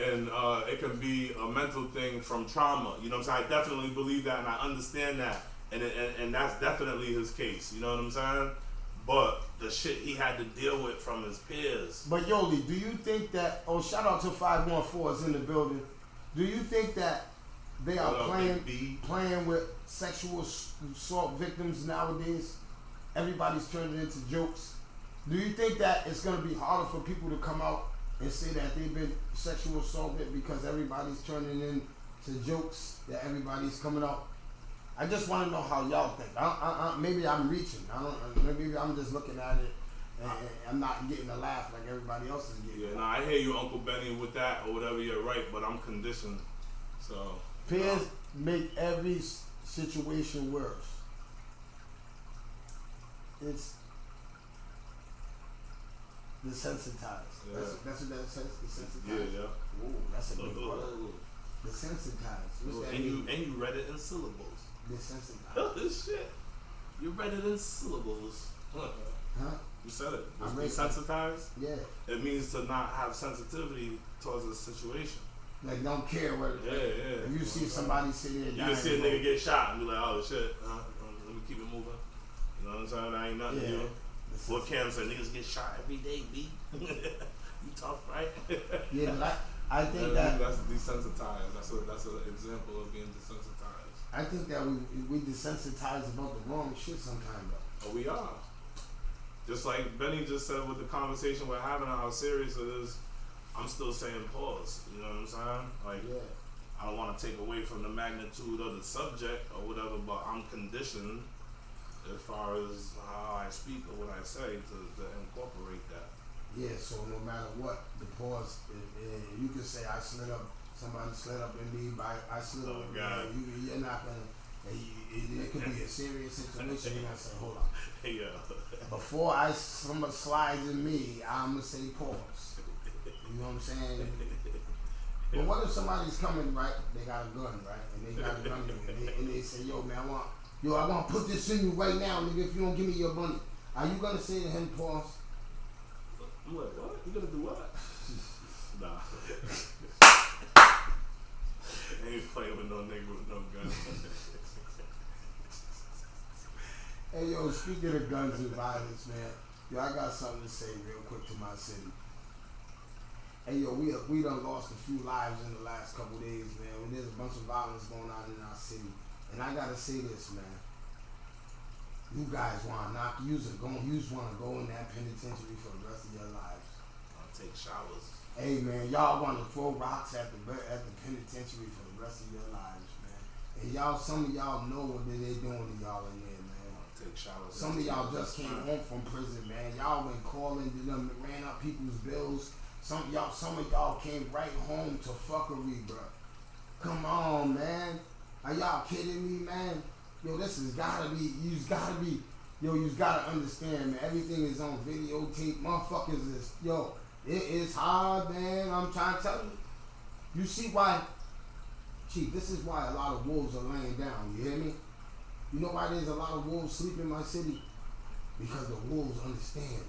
And it can be a mental thing from trauma. You know what I'm saying? I definitely believe that and I understand that. And that's definitely his case. You know what I'm saying? But the shit he had to deal with from his peers. But Yoli, do you think that, shout out to 514 is in the building. Do you think that they are playing with sexual assault victims nowadays? Everybody's turning into jokes. Do you think that it's going to be harder for people to come out and say that they've been sexual assaulted because everybody's turning into jokes, that everybody's coming out? I just want to know how y'all think. Maybe I'm reaching. Maybe I'm just looking at it and I'm not getting a laugh like everybody else is getting. Yeah, I hear you, Uncle Benny, with that or whatever. You're right, but I'm conditioned. So peers make every situation worse. It's desensitized. Yeah. That's what that says. Desensitized. Yeah. Ooh, that's a big word. Desensitized. And you read it in syllables. Desensitized. This shit. You read it in syllables. Huh? You said it. I read Desensitized? Yeah. It means to not have sensitivity towards a situation. Like don't care what. Yeah. If you see somebody sitting there, you can see a nigga get shot and be like, oh shit. Let me keep it moving. You know what I'm saying? That ain't nothing to you. What Cam said, niggas get shot every day, B. You tough, right? Yeah, but I think that's desensitized. That's an example of being desensitized. I think that we desensitized about the wrong shit sometimes though. Oh, we are. Just like Benny just said with the conversation we're having on how serious it is, I'm still saying pause. You know what I'm saying? Like, I don't want to take away from the magnitude of the subject or whatever, but I'm conditioned as far as how I speak or what I say to incorporate that. Yeah, so no matter what, the pause, you can say I slid up, somebody slid up in me, I slid up in you, you're not going to, it could be a serious situation, you're going to say, hold on. Yeah. Before somebody slides in me, I'm going to say pause. You know what I'm saying? But what if somebody's coming, right, they got a gun, right, and they got a gun and they say, yo, man, I want to put this in you right now, nigga, if you don't give me your money. Are you going to say to him, pause? I'm like, what? You gonna do what? Nah. Ain't playing with no nigga with no gun. Hey, yo, speaking of guns and violence, man, yo, I got something to say real quick to my city. Hey, yo, we done lost a few lives in the last couple days, man, when there's a bunch of violence going on in our city. And I gotta say this, man. You guys want to you just want to go in that penitentiary for the rest of your lives. I'll take showers. Hey, man, y'all want to throw rocks at the penitentiary for the rest of your lives, man. And some of y'all know what they're doing to y'all in there, man. I'll take showers. Some of y'all just came home from prison, man. Y'all been calling them, ran up people's bills. Some of y'all came right home to fuckery, bro. Come on, man. Are y'all kidding me, man? Yo, this has gotta be, you gotta understand, man. Everything is on videotape. Motherfuckers is, it is hard, man. I'm trying to tell you. You see why, Chief, this is why a lot of wolves are laying down, you hear me? You know why there's a lot of wolves sleeping in my city? Because the wolves understand.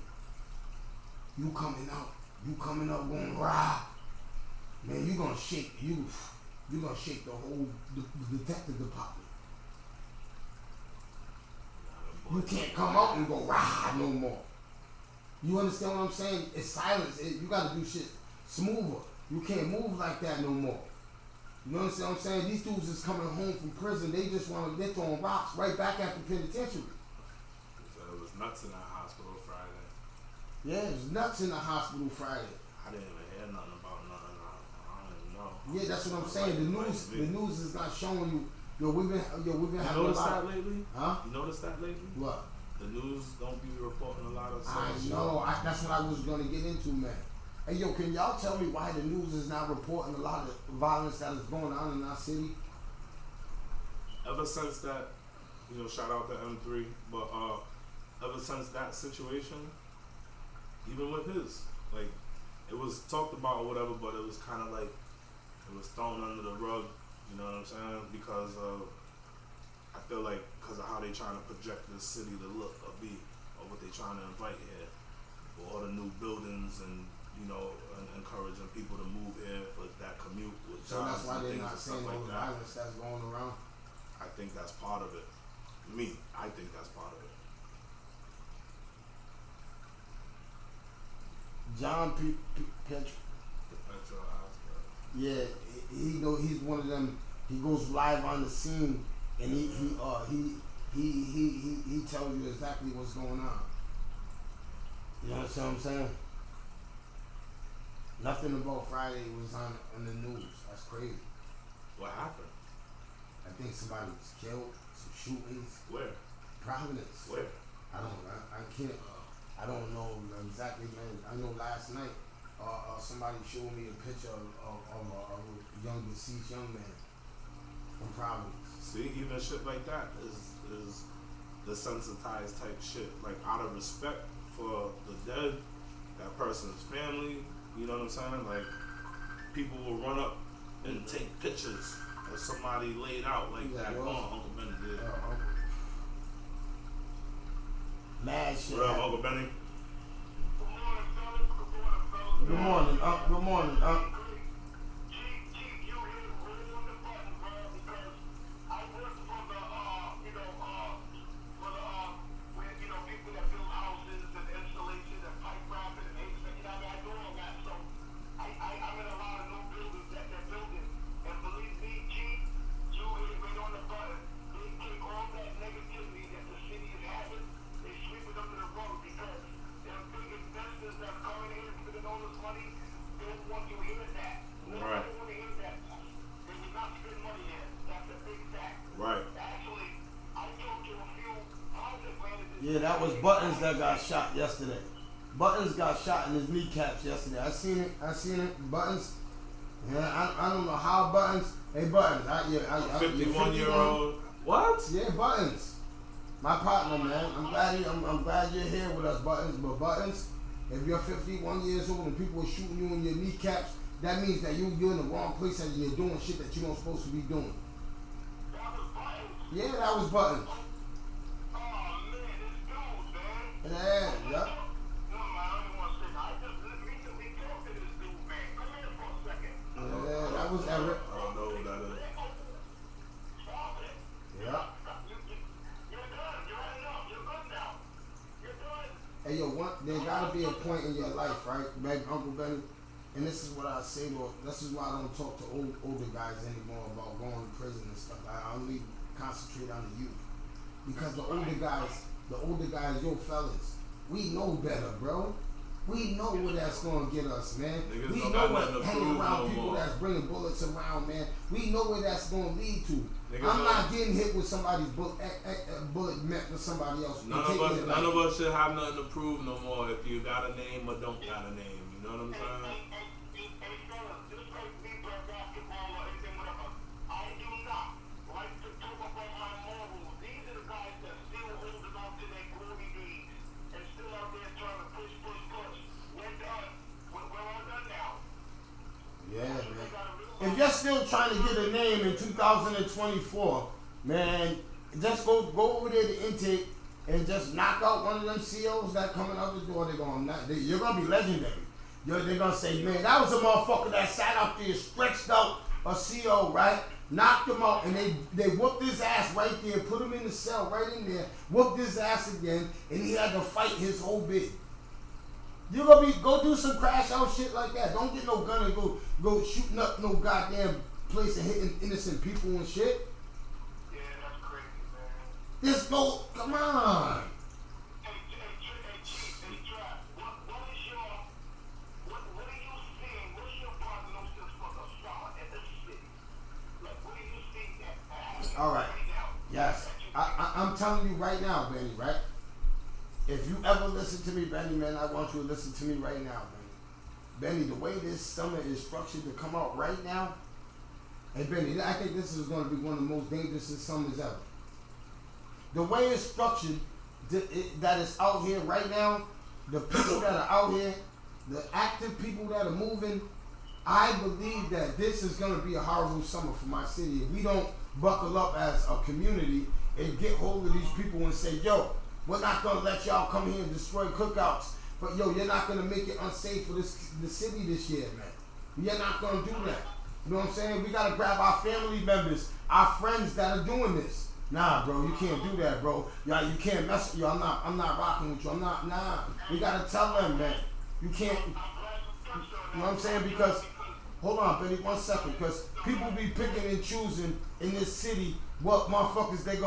You coming up going rah. Man, you're gonna shake the whole detective department. You can't come out and go rah no more. You understand what I'm saying? It's silence. You gotta do shit smoother. You can't move like that no more. You understand what I'm saying? These dudes is coming home from prison. They just they're throwing rocks right back at the penitentiary. It was nuts in that hospital Friday. Yeah, it was nuts in the hospital Friday. I didn't even hear nothing about nothing. I don't even know. Yeah, that's what I'm saying. The news is not showing you. We've been having a lot. You noticed that lately? Huh? You noticed that lately? What? The news don't be reporting a lot of stuff. I know. That's what I was gonna get into, man. Hey, yo, can y'all tell me why the news is not reporting a lot of violence that is going on in our city? Ever since that, shout out to M3, but ever since that situation, even with his, like, it was talked about or whatever, but it was kind of like, it was thrown under the rug, you know what I'm saying? Because I feel like, because of how they trying to project this city to look or be, or what they trying to invite here, for all the new buildings and, and encouraging people to move here for that commute with jobs. So that's why and they're things not and stuff saying all like the that. violence that's going around. I think that's part of it. I think that's part of it. John Petro. Yeah, he's one of them. He goes live on the scene and he tells you exactly what's going on. You understand what I'm saying? Nothing about Friday was on the news. That's crazy. What happened? I think somebody was killed. Some shootings. Where? Providence. Where? I can't. I don't know exactly, man. I know last night somebody showed me a picture of a deceased young man from Providence. See, even shit like that is desensitized type shit. Like, out of respect for the dead, that person's family, you know what I'm saying? Like, people will run up and take pictures of somebody laid out like that. Come on, Uncle Benny did. Mad shit. What up, Uncle Benny? Good morning, Good morning, Yeah, that was Buttons that got shot yesterday. Buttons got shot in his kneecaps yesterday. I seen it. Buttons. Yeah, I don't know how Buttons. Hey, Buttons. 51-year-old. What? Yeah, Buttons. My partner, man. I'm glad you're here with us, Buttons. But Buttons, if you're 51 years old and people are shooting you in your kneecaps, that means that you're in the wrong place and you're doing shit that you don't supposed to be doing. Yeah, that was Buttons. Yeah, yep. Yeah, that was Eric. I don't know who that is. Yeah. Hey, yo, there gotta be a point in your life, right, Uncle Benny? And this is what I say, this is why I don't talk to older guys anymore about going to prison and stuff. I only concentrate on the youth. Because the older guys, yo fellas, we know better, bro. We know where that's going to get us, man. Niggas We don't know got nothing what to hanging prove around no people more. that's bringing bullets around, man. We know where that's going to lead to. Niggas I'm don't- not getting hit with somebody's bullet meant for somebody else. None of us should have nothing to prove no more if you got a name or don't got a name. You know what I'm saying? Yeah, man. If you're still trying to get a name in 2024, man, just go over there to intake and just knock out one of them COs that coming out the door. You're gonna be legendary. They're gonna say, man, that was a motherfucker that sat up there, stretched out a CO, right? Knocked him out, and they whooped his ass right there, put him in the cell right in there, whooped his ass again, and he had to fight his whole bit. You're gonna go do some crash out shit like that. Don't get no gun and go shooting up no goddamn place and hitting innocent people and shit. Yeah, that's crazy, man. Just go, come on. Hey, Chief, what are you seeing? What's your prognosis for the summer in the city? Like, what are you seeing that All right. Yes. I'm telling you right now, Benny, right? If you ever listen to me, Benny, man, I want you to listen to me right now, Benny. Benny, the way this summer is structured to come out right now, hey, Benny, I think this is going to be one of the most dangerous summers ever. The way it's structured, that is out here right now, the people that are out here, the active people that are moving, I believe that this is going to be a horrible summer for my city. If we don't buckle up as a community and get hold of these people and say, yo, we're not going to let y'all come here and destroy cookouts. But, yo, you're not going to make it unsafe for the city this year, man. You're not going to do that. You know what I'm saying? We got to grab our family members, our friends that are doing this. Nah, bro, you can't do that, bro. Y'all, you can't mess with you. I'm not rocking with you. Nah. We got to tell them, man. You can't, you know what I'm saying? Because, hold on, Benny, 1 second. Because people be picking and choosing in this city what motherfuckers they're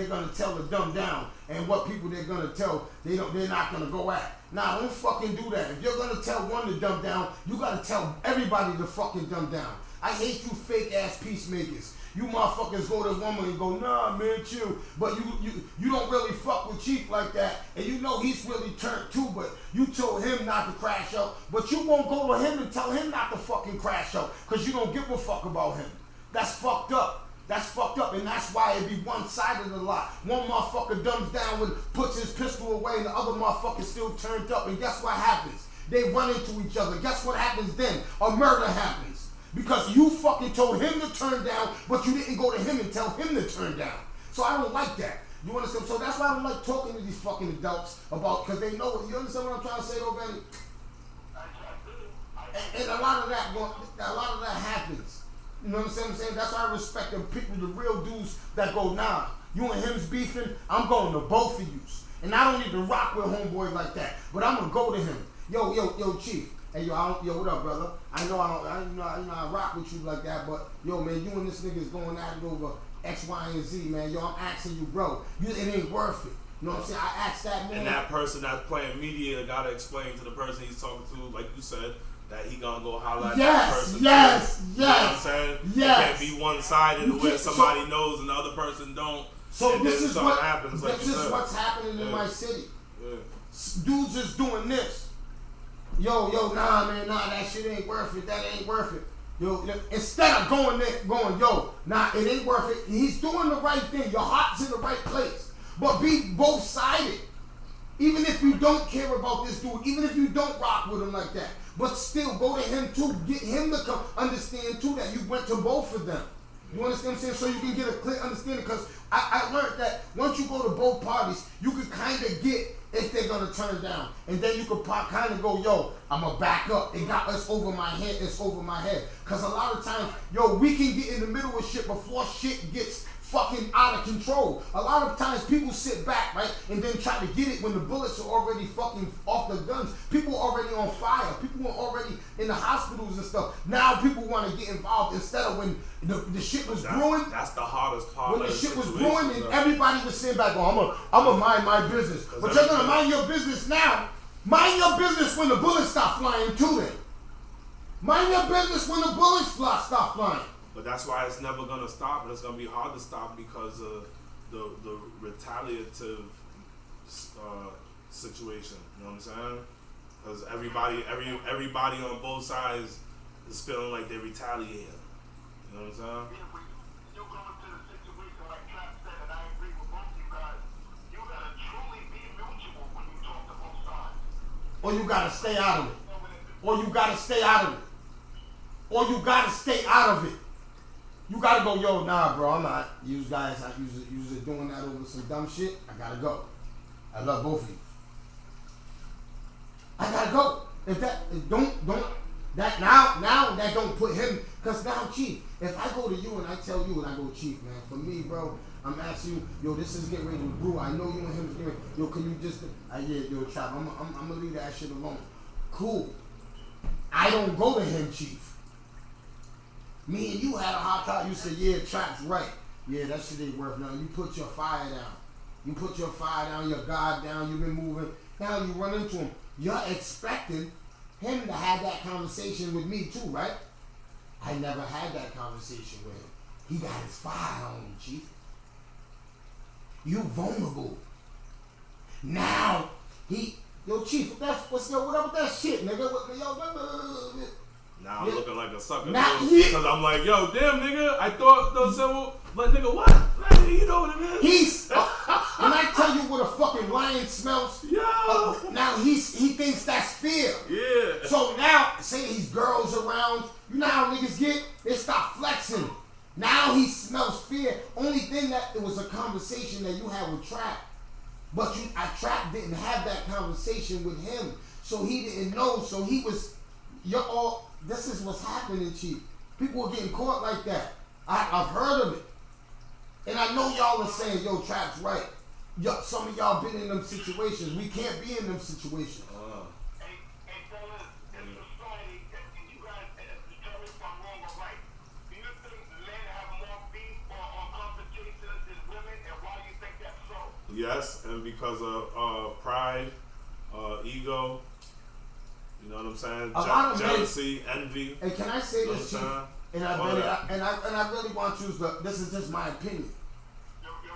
gonna tell to dumb down, and what people they're gonna tell they're not gonna go at. Nah, don't fucking do that. If you're gonna tell one to dumb down, you gotta tell everybody to fucking dumb down. I hate you fake ass peacemakers. You motherfuckers go to woman and go, nah, man, chill. But you don't really fuck with Chief like that, and you know he's really turned too. But you told him not to crash out, but you won't go to him and tell him not to fucking crash out, cause you don't give a fuck about him. That's fucked up. That's fucked up, and that's why it be one-sided a lot. One motherfucker dumbs down and puts his pistol away, and the other motherfucker still turned up, and guess what happens? They run into each other. Guess what happens then? A murder happens. Because you fucking told him to turn down, but you didn't go to him and tell him to turn down. So I don't like that. You understand? So that's why I don't like talking to these fucking adults about, because they know, you understand what I'm trying to say though, Benny? And a lot of that happens. You know what I'm saying? That's why I respect them people, the real dudes that go, nah, you and him's beefing, I'm going to both of yous. And I don't even rock with homeboy like that, but I'm gonna go to him. Yo, Chief. Hey, yo, what up, brother? I know I rock with you like that, but yo, man, you and this nigga is going at it over X, Y, and Z, man. Yo, I'm asking you, bro. It ain't worth it. You know what I'm saying? I asked that man. And that person that's playing media gotta explain to the person he's talking to, like you said, that he gonna go highlight that person. Yes. You know what I'm saying? Yes. It can't be one-sided where somebody knows and the other person don't. So and this then is something what happens, like this you is said. what's happening in Yeah. my city. Yeah. Dudes is doing this. Yo, nah, man, nah, that shit ain't worth it. That ain't worth it. Yo, instead of going there, yo, nah, it ain't worth it. He's doing the right thing. Your heart's in the right place. But be both sided. Even if you don't care about this dude, even if you don't rock with him like that, but still go to him too. Get him to come understand too that you went to both of them. You understand what I'm saying? So you can get a clear understanding, because I learned that once you go to both parties, you can kind of get if they're going to turn down. And then you could kind of go, yo, I'm going to back up. It got us over my head. It's over my head. Because a lot of times, yo, we can get in the middle of shit before shit gets fucking out of control. A lot of times people sit back, right, and then try to get it when the bullets are already fucking off the guns. People are already on fire. People are already in the hospitals and stuff. Now people want to get involved instead of when the shit was brewing. That's the hardest part. When the shit was brewing and everybody was sitting back, oh, I'm gonna mind my business. But you're gonna mind your business now. Mind your business when the bullets stop flying too then. Mind your business when the bullets stop flying. But that's why it's never gonna stop, and it's gonna be hard to stop because of the retaliative situation. You know what I'm saying? Because everybody on both sides is feeling like they're retaliating. You know what I'm saying? Yeah, when you go into a situation like Trap said, and I agree with both you guys, you gotta truly be mutual when you talk to both sides. Or you gotta stay out of it. Or you gotta stay out of it. Or you gotta stay out of it. You gotta go, yo, nah, bro, I'm not. You guys, you doing that over some dumb shit. I gotta go. I love both of you. I gotta go. If that now that don't put him, because now, Chief, if I go to you and I tell you and I go, Chief, man, for me, bro, I'm asking you, yo, this is getting ready to brew. I know you and him is getting ready. Yo, can you just, yo, Trap, I'm gonna leave that shit alone. Cool. I don't go to him, Chief. Me and you had a hot talk. You said, yeah, Trap's right. Yeah, that shit ain't worth nothing. You put your fire down. You put your fire down, your guard down. You've been moving. Now you run into him. You're expecting him to have that conversation with me too, right? I never had that conversation with him. He got his fire on you, Chief. You vulnerable. Now, yo, Chief, what's up with that shit, nigga? Now I'm looking like a sucker Now, because I'm like, yo, damn, nigga, I thought those civil, but nigga, what? Like, you know what it is? When I tell you what a fucking lion smells, now he thinks that's fear. Yeah. So now, say these girls around, you know how niggas get? They stop flexing. Now he smells fear. Only thing that it was a conversation that you had with Trap, but Trap didn't have that conversation with him, so he didn't know. So he was, this is what's happening, Chief. People are getting caught like that. I've heard of it. And I know y'all are saying, yo, Trap's right. Some of y'all been in them situations. We can't be in them situations. Hey, fellas, in society, and you guys tell me if I'm wrong or right. Do you think men have more beef or confrontations than women, and why do you think that's so? Yes, and because of pride, ego. You know what I'm saying? A lot of jealousy, envy. And can I say You know this, Chief? what I'm And I really want you to. This is just my opinion.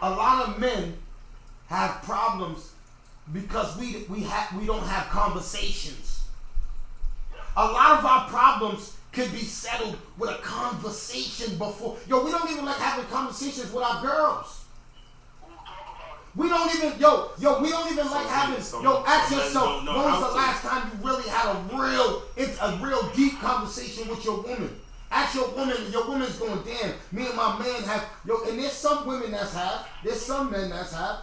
A lot of men have problems because we don't have conversations. A lot of our problems could be settled with a conversation before. Yo, we don't even like having conversations with our girls. We don't even, we don't even like having, ask yourself, when was the last time you really had a real deep conversation with your woman? Ask your woman's going, damn, me and my man have, and there's some women that's have, there's some men that's have.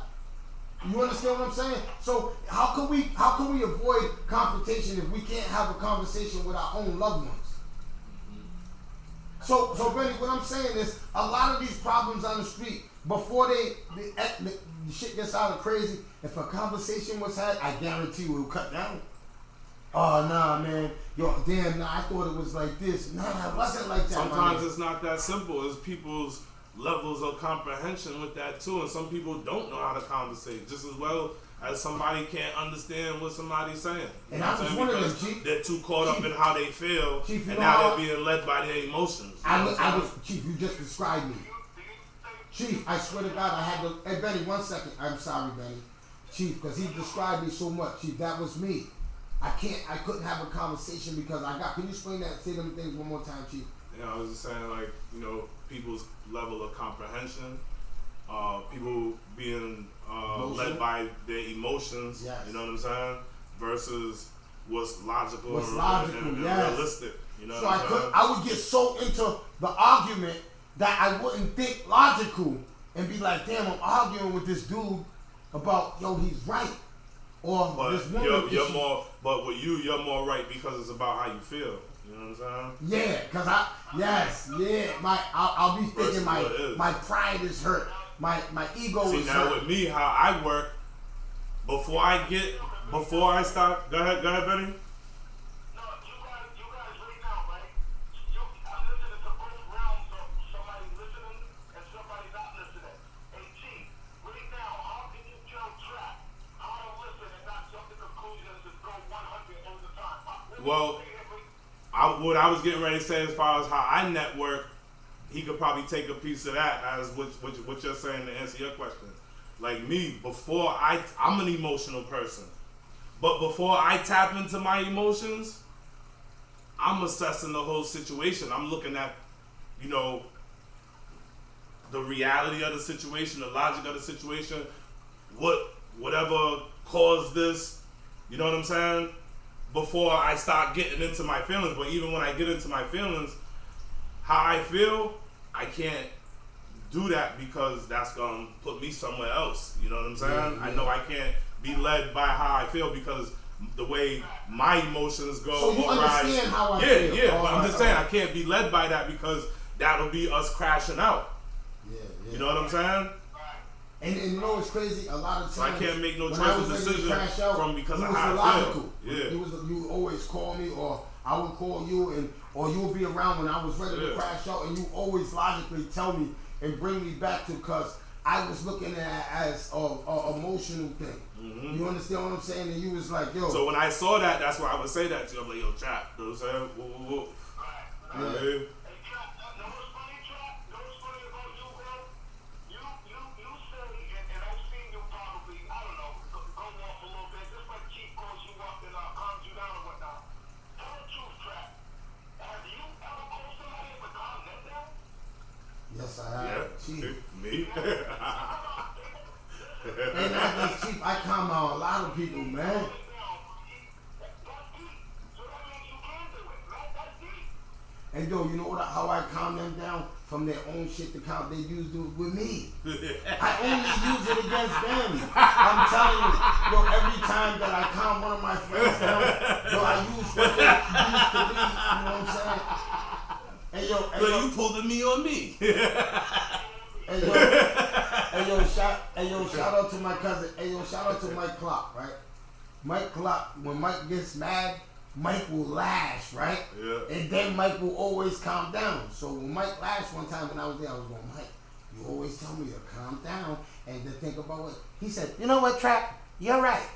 You understand what I'm saying? So how can we avoid confrontation if we can't have a conversation with our own loved ones? So really what I'm saying is a lot of these problems on the street, before the shit gets out of crazy, if a conversation was had, I guarantee we'll cut down. Oh, nah, man. I thought it was like this. Nah, it wasn't like that. Sometimes it's not that simple. It's people's levels of comprehension with that too. And some people don't know how to conversate just as well as somebody can't understand what somebody's saying. You know I was wondering, Chief, they're too caught up in how they feel, Chief, and now they're being led by their emotions. Chief, you just described me. Do you think Chief, I swear to God, I had to. Hey, Benny, 1 second. I'm sorry, Benny. Chief, because he described me so much. Chief, that was me. I couldn't have a conversation because can you explain that? Say them things one more time, Chief. Yeah, I was just saying, like, you know, people's level of comprehension, people being led by their emotions, yes. you know what I'm saying, versus what's logical, and yes. realistic, you know so what I'm saying? I would get so into the argument that I wouldn't think logical and be like, damn, I'm arguing with this dude about, yo, he's right. Or but this woman. you're more, but with you're more right because it's about how you feel. You know what I'm saying? Yeah, cause I'll be thinking my pride is hurt, my ego is hurt. See, now with me, how I work, before I start, go ahead, Benny. No, you guys right now, right? I'm listening to both realms of somebody listening and somebody not listening. Hey, Chief, right now, how can you tell Trap how to listen and not jump to conclusions and go 100 all the time? Well, what I was getting ready to say as far as how I network, he could probably take a piece of that as what you're saying to answer your question. Like me, I'm an emotional person. But before I tap into my emotions, I'm assessing the whole situation. I'm looking at, you know, the reality of the situation, the logic of the situation, whatever caused this, you know what I'm saying? Before I start getting into my feelings. But even when I get into my feelings, how I feel, I can't do that because that's gonna put me somewhere else. You know what I'm saying? Yeah. I know I can't be led by how I feel because the way my emotions go. So you understand how I feel. Yeah, but I'm just saying I can't be led by that because that'll be us crashing out. Yeah. You know what I'm saying? And you know what's crazy? A lot of times So I can't make no when I was choice or ready to decision crash out, from because you of was how I illogical. feel. Yeah. You always call me, or I would call you, or you would be around when I was ready to crash out, and you always logically tell me and bring me back to, because I was looking at it as a emotional thing. Mm-hmm. You understand what I'm saying? And you was like, yo. So when I saw that, that's why I would say that to you. I'm like, yo, Trap. You know what I'm saying? Whoa. Yeah. Yes, I have. Yeah, Chief. me. And not just Chief, I calm down a lot of people, man. And yo, you know what? How I calm them down from their own shit to calm they used to with me. I only use it against them. I'm telling you, yo, every time that I calm one of my friends down, yo, I use what they used to be. You know what I'm saying? Hey yo, so you pulled a me on me. Hey yo, shout out to my cousin. Hey yo, shout out to Mike Clock, right? Mike Clock, when Mike gets mad, Mike will lash, right? Yeah. And then Mike will always calm down. So when Mike lashed one time when I was there, I was going, Mike, you always tell me to calm down and to think about what he said. You know what, Trap? You're right.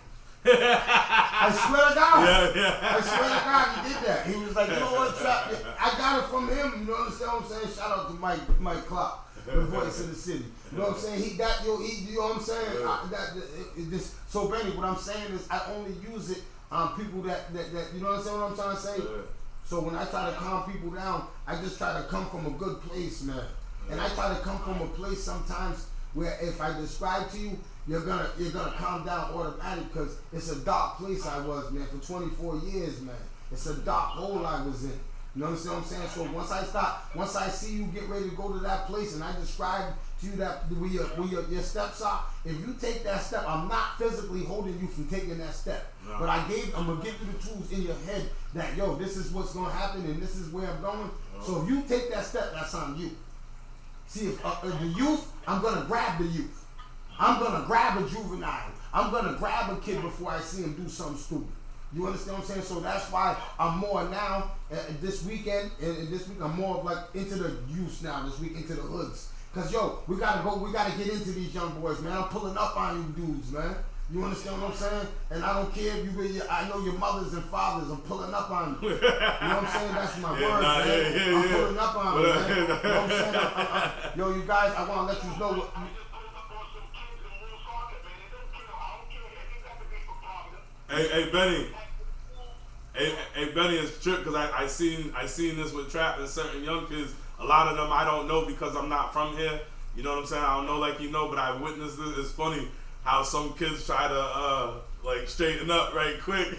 I swear to God. Yeah. I swear to God he did that. He was like, you know what, Trap? I got it from him. You understand what I'm saying? Shout out to Mike Clock, the voice of the city. You know what I'm saying? He got you know what I'm saying? Yeah. So Benny, what I'm saying is I only use it on people that you know what I'm saying? What I'm trying to say? Yeah. So when I try to calm people down, I just try to come from a good place, man. And I try to come from a place sometimes where if I describe to you, you're gonna calm down automatic, because it's a dark place I was, man, for 24 years, man. It's a dark hole I was in. You understand what I'm saying? So once I see you get ready to go to that place and I describe to you that where your steps are, if you take that step, I'm not physically holding you from taking that step. No. But I'm gonna give you the tools in your head that, yo, this is what's gonna happen and this is where I'm going. No. So if you take that step, that's on you. See, if the youth, I'm gonna grab the youth. I'm gonna grab a juvenile. I'm gonna grab a kid before I see him do something stupid. You understand what I'm saying? So that's why I'm more now, this weekend, and this week I'm more of like into the youth now, this week into the hoods. Cause yo, we gotta get into these young boys, man. I'm pulling up on you dudes, man. You understand what I'm saying? And I don't care if you with your, I know your mothers and fathers. I'm pulling up on you. You know what I'm saying? That's my word, man. I'm pulling up on you, man. You know what I'm saying? Yo, you guys, I want to let you know what. Hey Benny. Hey Benny, it's trick because I seen this with Trap and certain young kids. A lot of them I don't know because I'm not from here. You know what I'm saying? I don't know like you know, but I witnessed it. It's funny how some kids try to like straighten up right quick.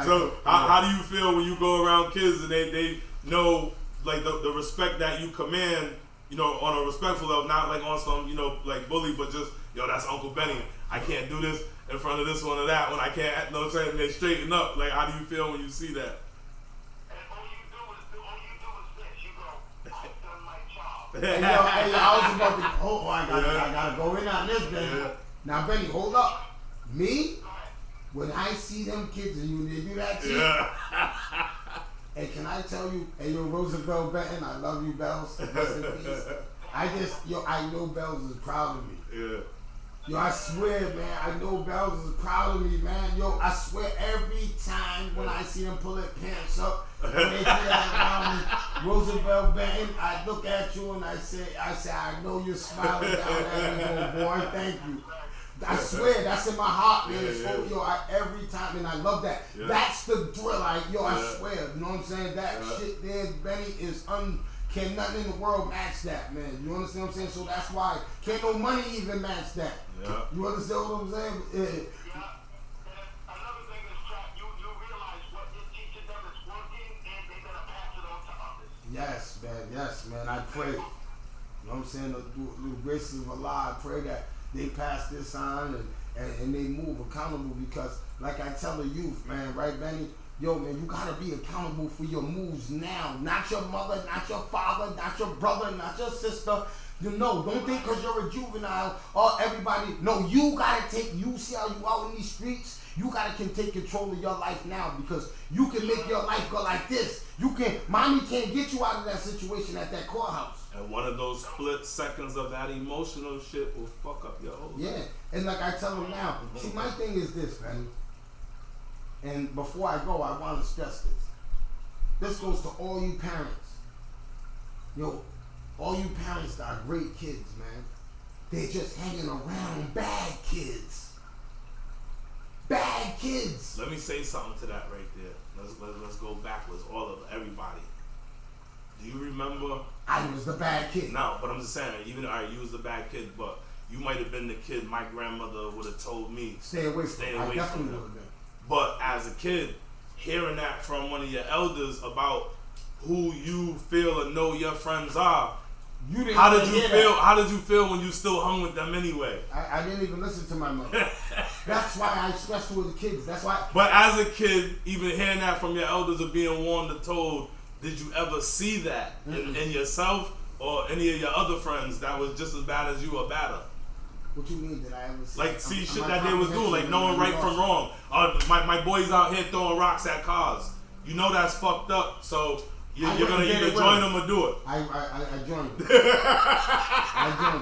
So how do you feel when you go around kids and they know like the respect that you command, you know, on a respectful level, not like on some, you know, like bully, but just, yo, that's Uncle Benny. I can't do this in front of this one or that one. I can't, you know what I'm saying? And they straighten up. Like, how do you feel when you see that? Hey, yo, I was about to. I gotta go in on this, Benny. Yeah. Now, Benny, hold up. Me, when I see them kids and they do that shit. Yeah. Hey, can I tell you? Hey, yo, Roosevelt Benton, I love you, Bells. Rest in peace. I know Bells is proud of me. Yeah. Yo, I swear, man, I know Bells is proud of me, man. Yo, I swear every time when I see them pull their pants up, when they do that around me, Roosevelt Benton, I look at you and I say, I know you're smiling down at me, little boy. Thank you. I swear, that's in my heart, man. Every time, and I love that. Yeah. That's the drill. I swear. You know what I'm saying? That shit there, Benny, is can't nothing in the world match that, man. You understand what I'm saying? So that's why can't no money even match that. Yeah. You understand what I'm saying? Yeah. Another thing is, you realize what you're teaching them is working, and they're gonna pass it on to others. Yes, man. I pray. You know what I'm saying? The grace of Allah, I pray that they pass this on and they move accountable because, like I tell the youth, man, right, Benny? Yo, man, you gotta be accountable for your moves now. Not your mother, not your father, not your brother, not your sister. You know, don't think because you're a juvenile or everybody. No, you gotta you see how you out in these streets? You can take control of your life now because you can make your life go like this. Mommy can't get you out of that situation at that courthouse. And one of those split seconds of that emotional shit will fuck up your whole life. Yeah, and like I tell them now, see, my thing is this, man. And before I go, I want to stress this. This goes to all you parents. Yo, all you parents that are great kids, man. They're just hanging around bad kids. Bad kids. Let me say something to that right there. Let's go backwards. Everybody. Do you remember? I was the bad kid. No, but I'm just saying, even you was the bad kid, but you might have been the kid my grandmother would have told me. Stay away from him. I definitely would have been. But as a kid, hearing that from one of your elders about who you feel and know your friends are, how did you feel when you still hung with them anyway? I didn't even listen to my mother. That's why I stressed with the kids. That's why. But as a kid, even hearing that from your elders or being warned or told, did you ever see that in yourself or any of your other friends that was just as bad as you or badder? What you mean that I ever see? Like, see shit that they was doing, like knowing right from wrong. My boys out here throwing rocks at cars. You know that's fucked up, so you're gonna either join them or do it. I joined them.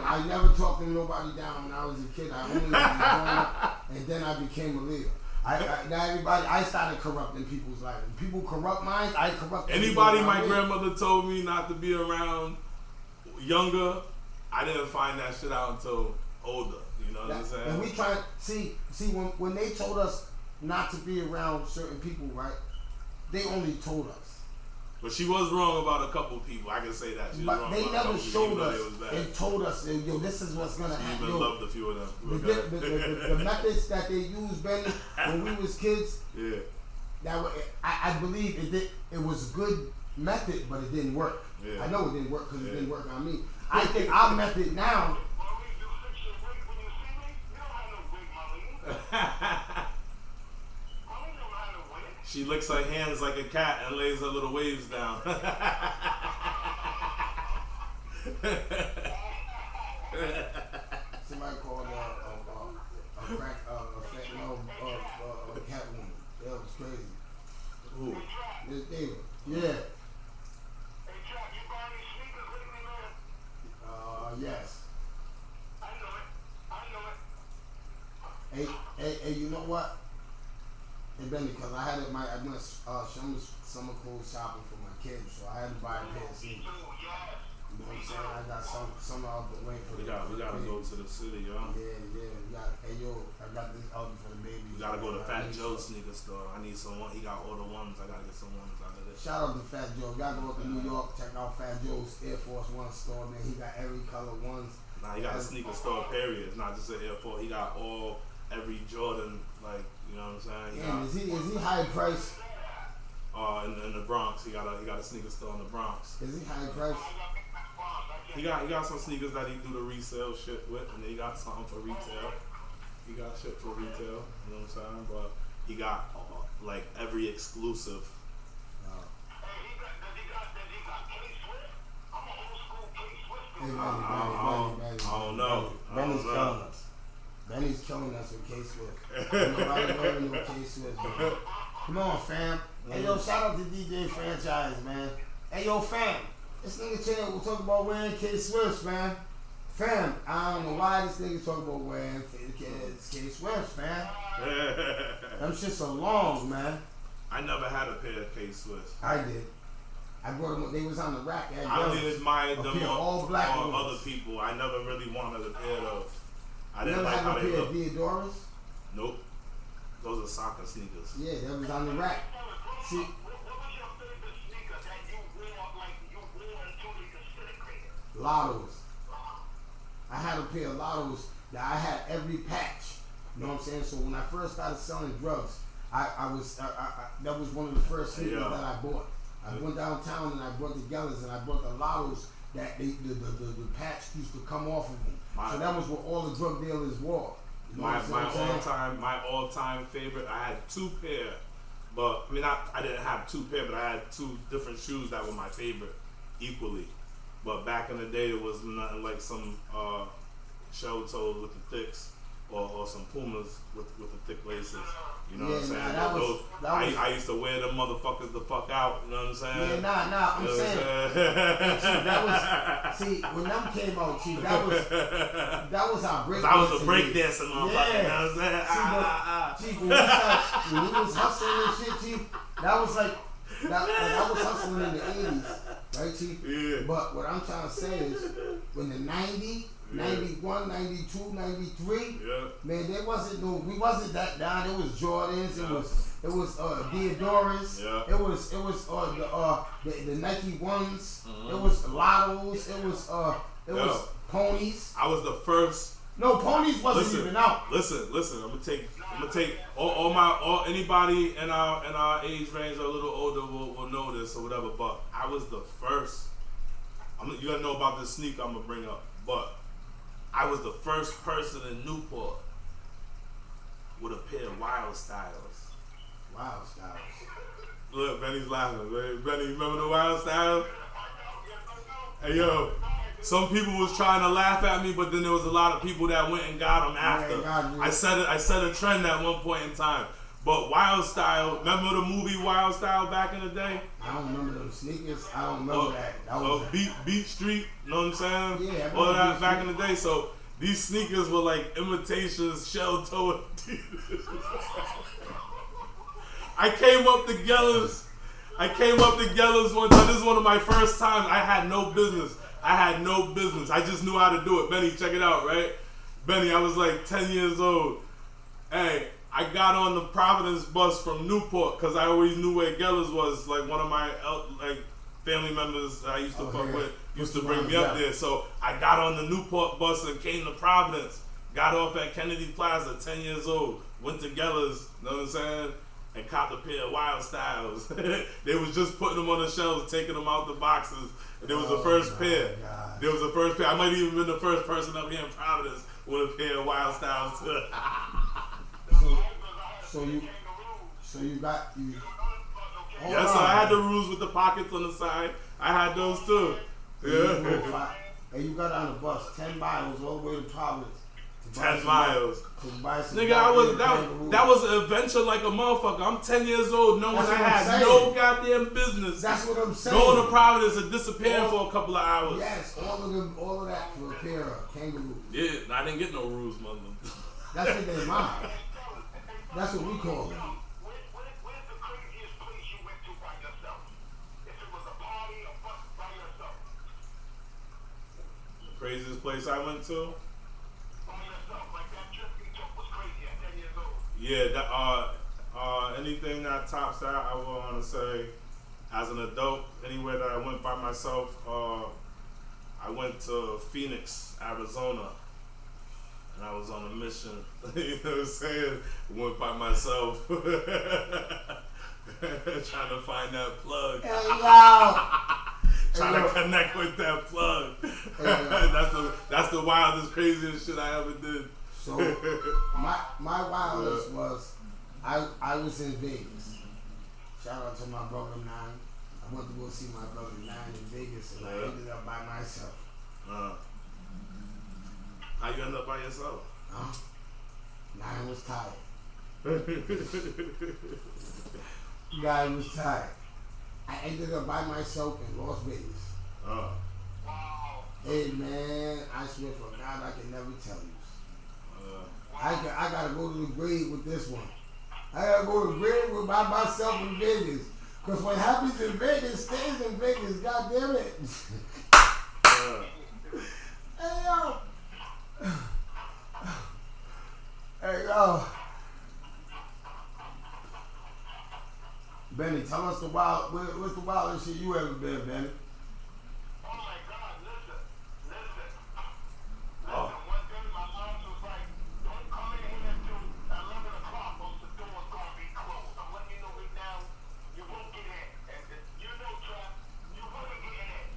I never talked to nobody down when I was a kid. I only joined them, and then I became a leader. I started corrupting people's lives. People corrupt minds, I corrupt. Anybody my grandmother told me not to be around younger, I didn't find that shit out until older. You know what I'm saying? And we try see when they told us not to be around certain people, right? They only told us. But she was wrong about a couple of people. I can say that. She was wrong they about never showed us and told us, yo, this is what's gonna happen. She even loved a few of them. The methods that they used, Benny, when we was kids. Yeah. I believe it was a good method, but it didn't work. Yeah. I know it didn't work because it didn't work on me. I think our method now. She licks her hands like a cat and lays her little waves down. Somebody called a cat woman. That was crazy. Who? This David. Yeah. Hey, Chuck, you bought any sneakers lately, man? Yes. I know it. Hey, what? It been because I went summer clothes shopping for my kids, so I had to buy a pair of sneakers. You know what I'm saying? I got some out the way for We gotta go to the city, yo. Yeah. I got this out for the baby. You gotta go to Fat Joe's sneaker store. I need some one. He got all the ones. I gotta get some ones out of this. Shout out to Fat Joe. Y'all go up to New York, check out Fat Joe's Air Force One store, man. He got every color ones. Nah, he got a sneaker store, period. It's not just an Air Force. He got every Jordan, like, you know what I'm saying? Is he high price? In the Bronx, he got a sneaker store in the Bronx. Is he high price? He got some sneakers that he do the resale shit with, and then he got something for retail. He got shit for retail, you know what I'm saying? But he got like every exclusive. I don't know. Benny's killing us. Benny's killing us with K-Swift. Nobody knowing no K-Swift, man. Come on, fam. Hey, yo, shout out to DJ Franchise, man. Hey, yo, fam. This nigga Chan will talk about wearing K-Swifts, man. Fam, I don't know why this nigga talk about wearing K-Swifts, fam. Them shits are long, man. I never had a pair of K-Swifts. I did. I brought them. They was on the rack. I only admired them all black on other people. I never really wanted a pair of. I didn't never like had how a they pair look. of Diodoras? Nope. Those are soccer sneakers. Yeah, that was on the rack. See, What was your favorite sneaker that you wore, like you wore until you disintegrated? Lottos. I had a pair of Lottos that I had every patch. You know what I'm saying? So when I first started selling drugs, that was one of the first sneakers that I bought. I went downtown and I bought the Gellers and I bought the Lottos that the patch used to come off of them. So that was what all the drug dealers wore. You know My all-time favorite. I had two pair, but I mean I didn't have two pair, but I had two different shoes that were my favorite equally. But back in the day, it was nothing like some shell toes with the thicks or some Pumas with the thick laces. You know what I'm saying? I used to wear them motherfuckers the fuck out. You know what I'm saying? Yeah, I'm saying. See, when them came out, see, that was our break. That was a break dancing motherfucker. Yeah. You know what I'm saying? See, when we was hustling and shit, Chief, that was like, I was hustling in the 80s, right, Chief? Yeah. But what I'm trying to say is, when the 90, 91, 92, 93, man, there wasn't we wasn't that down. It was Jordans, it was Diodoras, it was the Nike ones, it was Lottos, it was Ponies. I was the first. No, Ponies wasn't even out. Listen. I'm gonna take anybody in our age range or a little older will know this or whatever. But I was the first. You gotta know about this sneaker I'm gonna bring up, but I was the first person in Newport with a pair of Wild Styles. Wild Styles. Look, Benny's laughing. Benny, remember the Wild Styles? Hey, yo. Some people was trying to laugh at me, but then there was a lot of people that went and got them after. I set a trend at one point in time. But Wild Style, remember the movie Wild Style back in the day? I don't remember them sneakers. I don't remember that. Beat Street, you know what I'm saying? Yeah, all that back in the day. So these sneakers were like imitations, shell toe. I came up to Gellers one time. This is one of my first times. I had no business. I just knew how to do it. Benny, check it out, right? Benny, I was like 10 years old. Hey, I got on the Providence bus from Newport because I always knew where Gellers was. Like one of my family members I used to fuck with used to bring me up there. So I got on the Newport bus and came to Providence. Got off at Kennedy Plaza, 10 years old. Went to Gellers, you know what I'm saying? And copped a pair of Wild Styles. They was just putting them on the shelves, taking them out the boxes. And there was the first pair. There was the first pair. I might even been the first person up here in Providence with a pair of Wild Styles too. So you got. Yes, so I had the rules with the pockets on the side. I had those too. Yeah. And you got on the bus 10 miles all the way to Providence. 10 miles. Nigga, that was an adventure like a motherfucker. I'm 10 years old knowing I had no goddamn business. That's what I'm saying. Going to Providence and disappearing for a couple of hours. Yes, all of that for a pair of kangaroos. Yeah, I didn't get no rules, mother. That's what they mind. That's what we call it. Where's the craziest place you went to by yourself? If it was a party or by yourself? The craziest place I went to? By yourself, like that trip you took was crazy at 10 years old. Yeah, anything that tops that, I would want to say, as an adult, anywhere that I went by myself, I went to Phoenix, Arizona, and I was on a mission. You know what I'm saying? Went by myself, trying to find that plug. Hey, yo. Trying to connect with that plug. That's the wildest, craziest shit I ever did. So my wildest was I was in Vegas. Shout out to my brother Nine. I went to go see my brother Nine in Vegas, and I ended up by myself. How you end up by yourself? Nine was tired. Nine was tired. I ended up by myself in Las Vegas. Wow. Hey man, I swear for God, I can never tell you. I gotta go to the grave with this one. I gotta go to the grave by myself in Vegas. Because what happens in Vegas stays in Vegas, God damn it. Hey yo. Hey yo. Benny, tell us what's the wildest shit you ever been, Benny? Oh my God, listen. One day my mom was like, don't come in here till 11 o'clock, most of the doors gonna be closed. I'm letting you know right now, you won't get in. And you know, Trap, you wanna get in.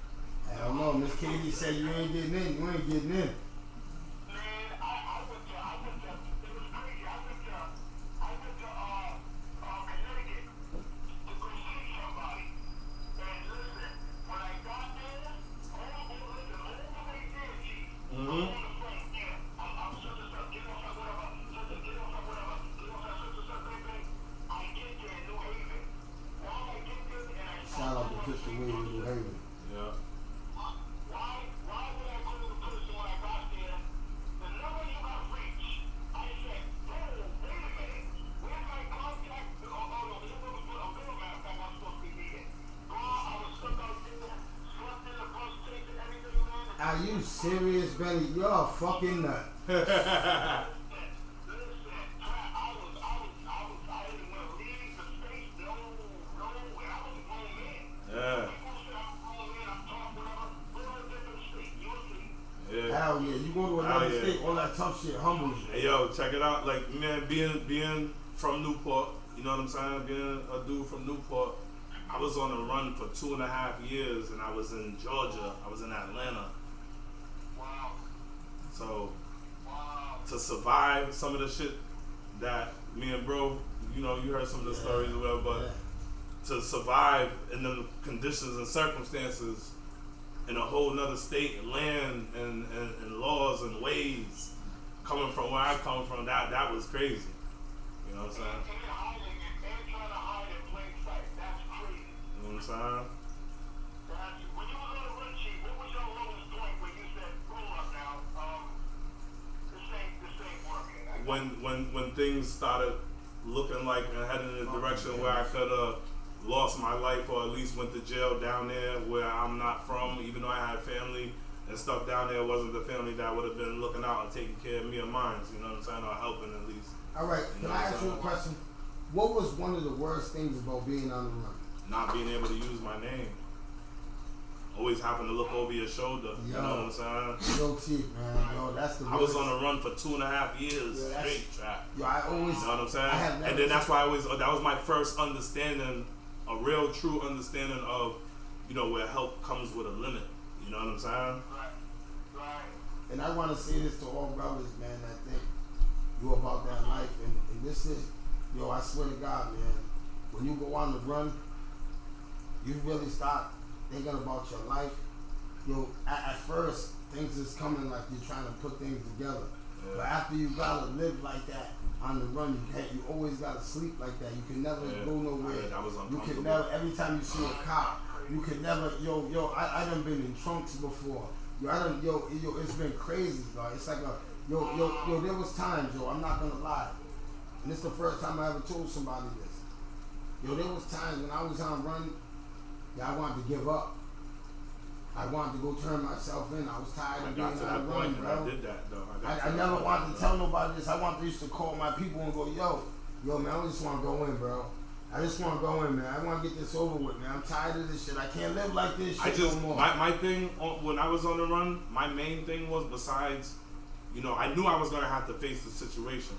I don't know, Miss Katie said you ain't getting in, you ain't getting in. Man, I went to, it was crazy. I went to Connecticut to go see somebody. And listen, when I got there, all the way there, G. I'm on the phone, yeah. I'm such and such, get off whatever. Listen, get off whatever. Get off such and such, baby. I get there in New Haven. While I get there and I Shout out to Pistol Way in New Haven. Yeah. Why would I go to the person when I got there? The number you got reached. I said, oh, wait a minute. Where's my contact? Oh, no, the number was put on bill, matter of fact, I'm supposed to be meeting. I was stuck out there, slept in the bus, taking everything, man. Are you serious, Benny? You're a fucking nut. Listen, I didn't want to leave the space, no, and I was a grown man. Yeah. People say I'm a grown man, I'm talking, whatever. We're in a different state, you'll see. Yeah. Hell yeah, you go to another state, all that tough shit humbles you. Hey yo, check it out. Like man, being from Newport, you know what I'm saying? Being a dude from Newport, I was on a run for 2.5 years, and I was in Georgia. I was in Atlanta. Wow. So to survive some of the shit that me and bro, you know, you heard some of the stories or whatever, but to survive in the conditions and circumstances in a whole nother state and land and laws and ways coming from where I come from, that was crazy. You know what I'm saying? And trying to hide in plain sight. That's crazy. You know what I'm saying? When you was on the run sheet, what was your lowest point where you said, roll up now, this ain't working? When things started looking like and heading in a direction where I could have lost my life or at least went to jail down there where I'm not from, even though I had family and stuff down there, wasn't the family that would have been looking out and taking care of me and mine, you know what I'm saying, or helping at least. All right, can I ask you a question? What was one of the worst things about being on the run? Not being able to use my name. Always having to look over your shoulder, you know what I'm saying? Yo, Chief, man, yo, that's the I was on a run for 2.5 years straight, Trap. Yo, I always, you know what I'm saying? And then that's why that was my first understanding, a real true understanding of, you know, where help comes with a limit. You know what I'm saying? Right. And I want to say this to all brothers, man, that think you about that life. And this is, yo, I swear to God, man, when you go on the run, you really start thinking about your life. Yo, at first, things is coming like you're trying to put things together. Yeah. But after you gotta live like that on the run, you always gotta sleep like that. You can never go nowhere. Yeah, that was you can never, every time you see a cop, you can never, I done been in trunks before. It's been crazy, bro. It's like there was times, I'm not gonna lie. And this is the first time I ever told somebody this. Yo, there was times when I was on run, yeah, I wanted to give up. I wanted to go turn myself in. I was tired of being on run, bro. I did that though. I never wanted to tell nobody this. I used to call my people and go, yo, man, I just want to go in, bro. I just want to go in, man. I want to get this over with, man. I'm tired of this shit. I can't live like this shit no more. My thing, when I was on the run, my main thing was, besides, you know, I knew I was going to have to face the situation.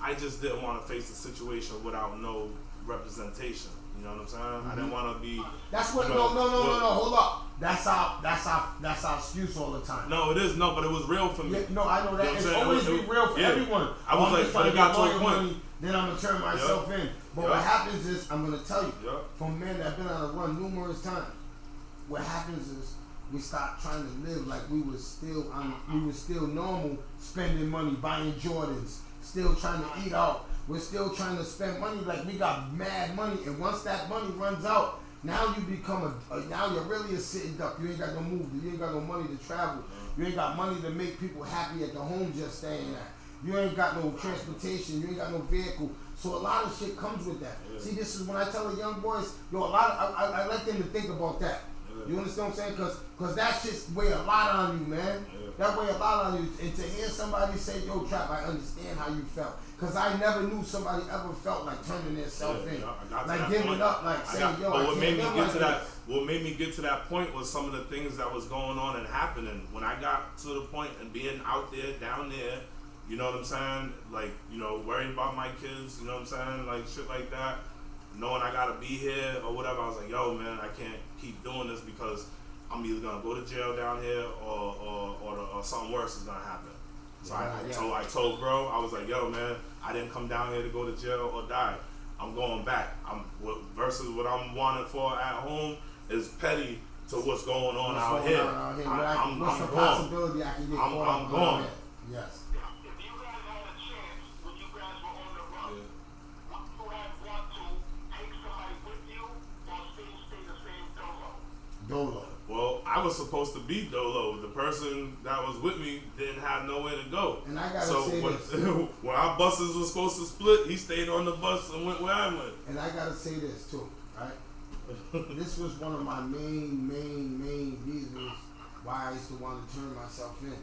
I just didn't want to face the situation without no representation. You know what I'm saying? Mm-hmm. I didn't want to be. That's what. No. Hold up. That's our excuse all the time. No, it is but it was real for me. Yeah, no, I know that. You know it's always been real for everyone. I was like, but it got to a point. Then I'm gonna turn myself in. But what happens is, I'm gonna tell you, from men that have been on a run numerous times, what happens is we start trying to live like we were still normal, spending money, buying Jordans, still trying to eat out. We're still trying to spend money like we got mad money, and once that money runs out, now you become now you're really a sitting duck. You ain't got no move. You ain't got no money to travel. You ain't got money to make people happy at the home you're staying at. You ain't got no transportation. You ain't got no vehicle. So a lot of shit comes with that. Yeah. See, this is when I tell the young boys, I like them to think about that. Yeah. You understand what I'm saying? Cause that shit's weigh a lot on you, man. Yeah. That weigh a lot on you. And to hear somebody say, yo, Trap, I understand how you felt. Cause I never knew somebody ever felt like turning themselves in. Like giving up, like saying, yo, but what made me get to that point was some of the things that was going on and happening. When I got to the point and being out there, down there, you know what I'm saying? Like, you know, worrying about my kids, you know what I'm saying? Like, shit like that. Knowing I gotta be here or whatever, I was like, yo, man, I can't keep doing this because I'm either gonna go to jail down here or something worse is gonna happen. So I told bro, I was like, yo, man, I didn't come down here to go to jail or die. I'm going back. Versus what I'm wanted for at home is petty to what's going on out here. I'm possibility I can get I'm going. Yes. Dolo. Well, I was supposed to be Dolo. The person that was with me didn't have nowhere to go. And I gotta say this. When our buses were supposed to split, he stayed on the bus and went where I went. And I gotta say this too, right? This was one of my main reasons why I used to want to turn myself in.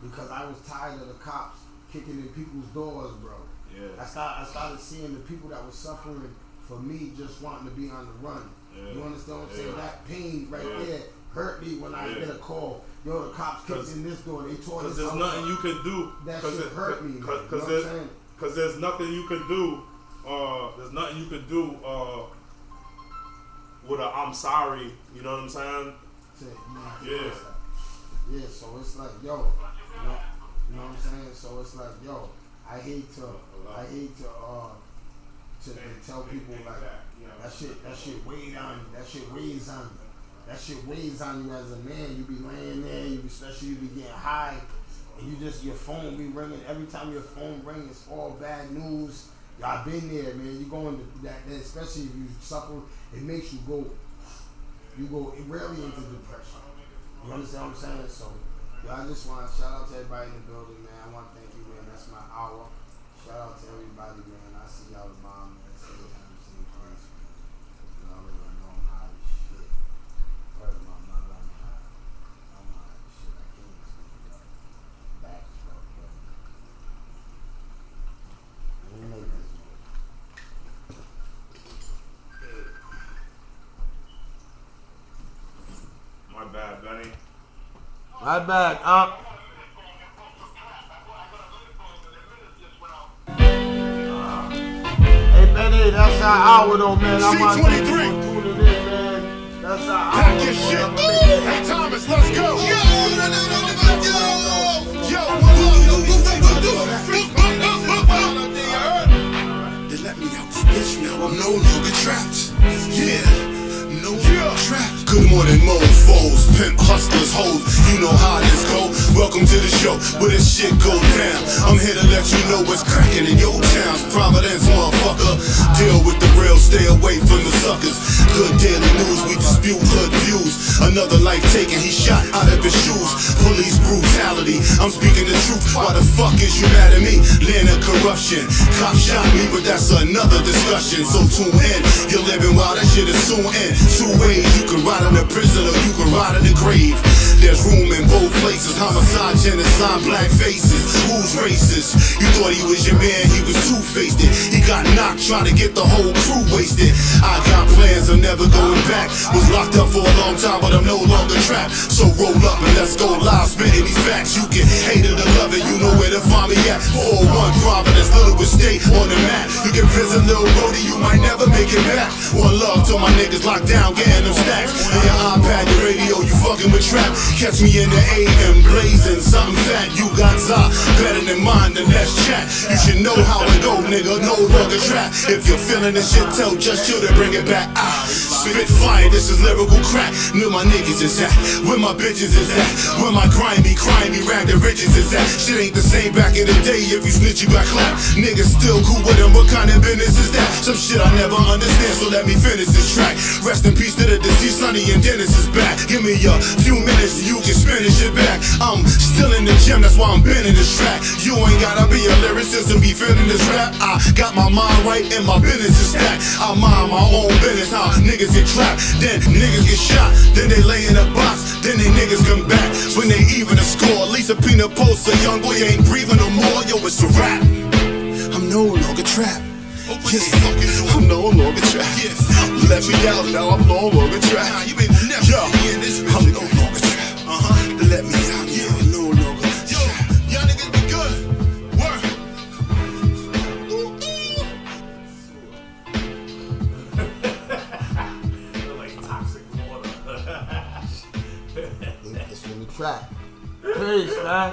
Because I was tired of the cops kicking in people's doors, bro. Yeah. I started seeing the people that were suffering for me just wanting to be on the run. Yeah. You understand what I'm saying? That pain right there hurt me when I get a call. Yo, the cops kicked in this door. They tore this. Because there's nothing you can do. That shit hurt me. Because there's nothing you can do. There's nothing you can do with a I'm sorry. You know what I'm saying? Yeah. So it's like, yo, you know what I'm saying? So it's like, yo, I hate to tell people like that shit weighs on you. That shit weighs on you. That shit weighs on you as a man. You be laying there, especially you be getting high, and you just, your phone be ringing. Every time your phone rings, it's all bad news. Y'all been there, man. You go into that, especially if you suffer, it makes you go rarely into depression. You understand what I'm saying? So, I just want to shout out to everybody in the building, man. I want to thank you, man. That's my hour. Shout out to everybody, man. I see y'all tomorrow, man. Same time, same place, man. Y'all already know I'm high as shit. Word of my mother, I'm high. I'm high as shit. I can't even speak up. Back as fuck, bro. Let me make this move. My bad, Benny. My bad, Hey, Benny, that's our hour though, man. C23. Man. That's our hour. Pack your shit. Hey, Thomas, let's go. They let me out this bitch now. I'm no longer trapped. Yeah, no trapped. Good morning, mofos, pimp hustlers, hoes. You know how this go. Welcome to the show where this shit go down. I'm here to let you know what's cracking in your towns. Providence, motherfucker. motherfucker. Deal with the real, stay away from the suckers. Good daily news, we dispute hood views. Another life taken, he shot out of his shoes. Police brutality, I'm speaking the truth. Why the fuck is you mad at me? Land of corruption. Cop shot me, but that's another discussion. So tune in, you're living while that shit is soon end. Two ways, you can ride in the prison or you can ride in the grave. There's room in both places. Homicide, genocide, black faces. Who's racist? You thought he was your man, he was two-faced it. He got knocked trying to get the whole crew wasted. I got plans, I'm never going back. Was locked up for a long time, but I'm no longer trapped. So roll up and let's go live, spitting these facts. You can hate it or love it, you know where to find me at. 401 Providence, Little State on the map. You can visit Lil Brody, you might never make it back. One love to my niggas locked down, getting them stacks. And your iPad, your radio, you fucking with trap. Catch me in the AM, blazing something fat. You got za, better than mine, then let's chat. You should know how it go, nigga, no longer trap. If you're feeling this shit, tell just you to bring it back. Spit fire, this is lyrical crack. Where my niggas is at, where my bitches is at, where my grimy, rag the riches is at. Shit ain't the same back in the day, if you snitch you got clapped. Niggas still cool with them, what kind of business is that? Some shit I never understand, so let me finish this track. Rest in peace to the deceased, Sonny and Dennis is back. Give me a few minutes, you can finish it back. I'm still in the gym, that's why I'm bending this track. You ain't gotta be a lyricist to be feeling this rap. I got my mind right and my business is stacked. I mind my own business, how niggas get trapped, then niggas get shot, then they lay in a box, then they niggas come back. When they even a score, Lisa Pina posts a young boy ain't breathing no more. Yo, it's a rap. I'm no longer trapped. Yeah, I'm no longer trapped. Let me out now, I'm no longer trapped. Yo, I'm no longer trapped. Let me out now, I'm no longer trapped. Y'all niggas be good. Work. They're like toxic water. It's really trap. Peace, man.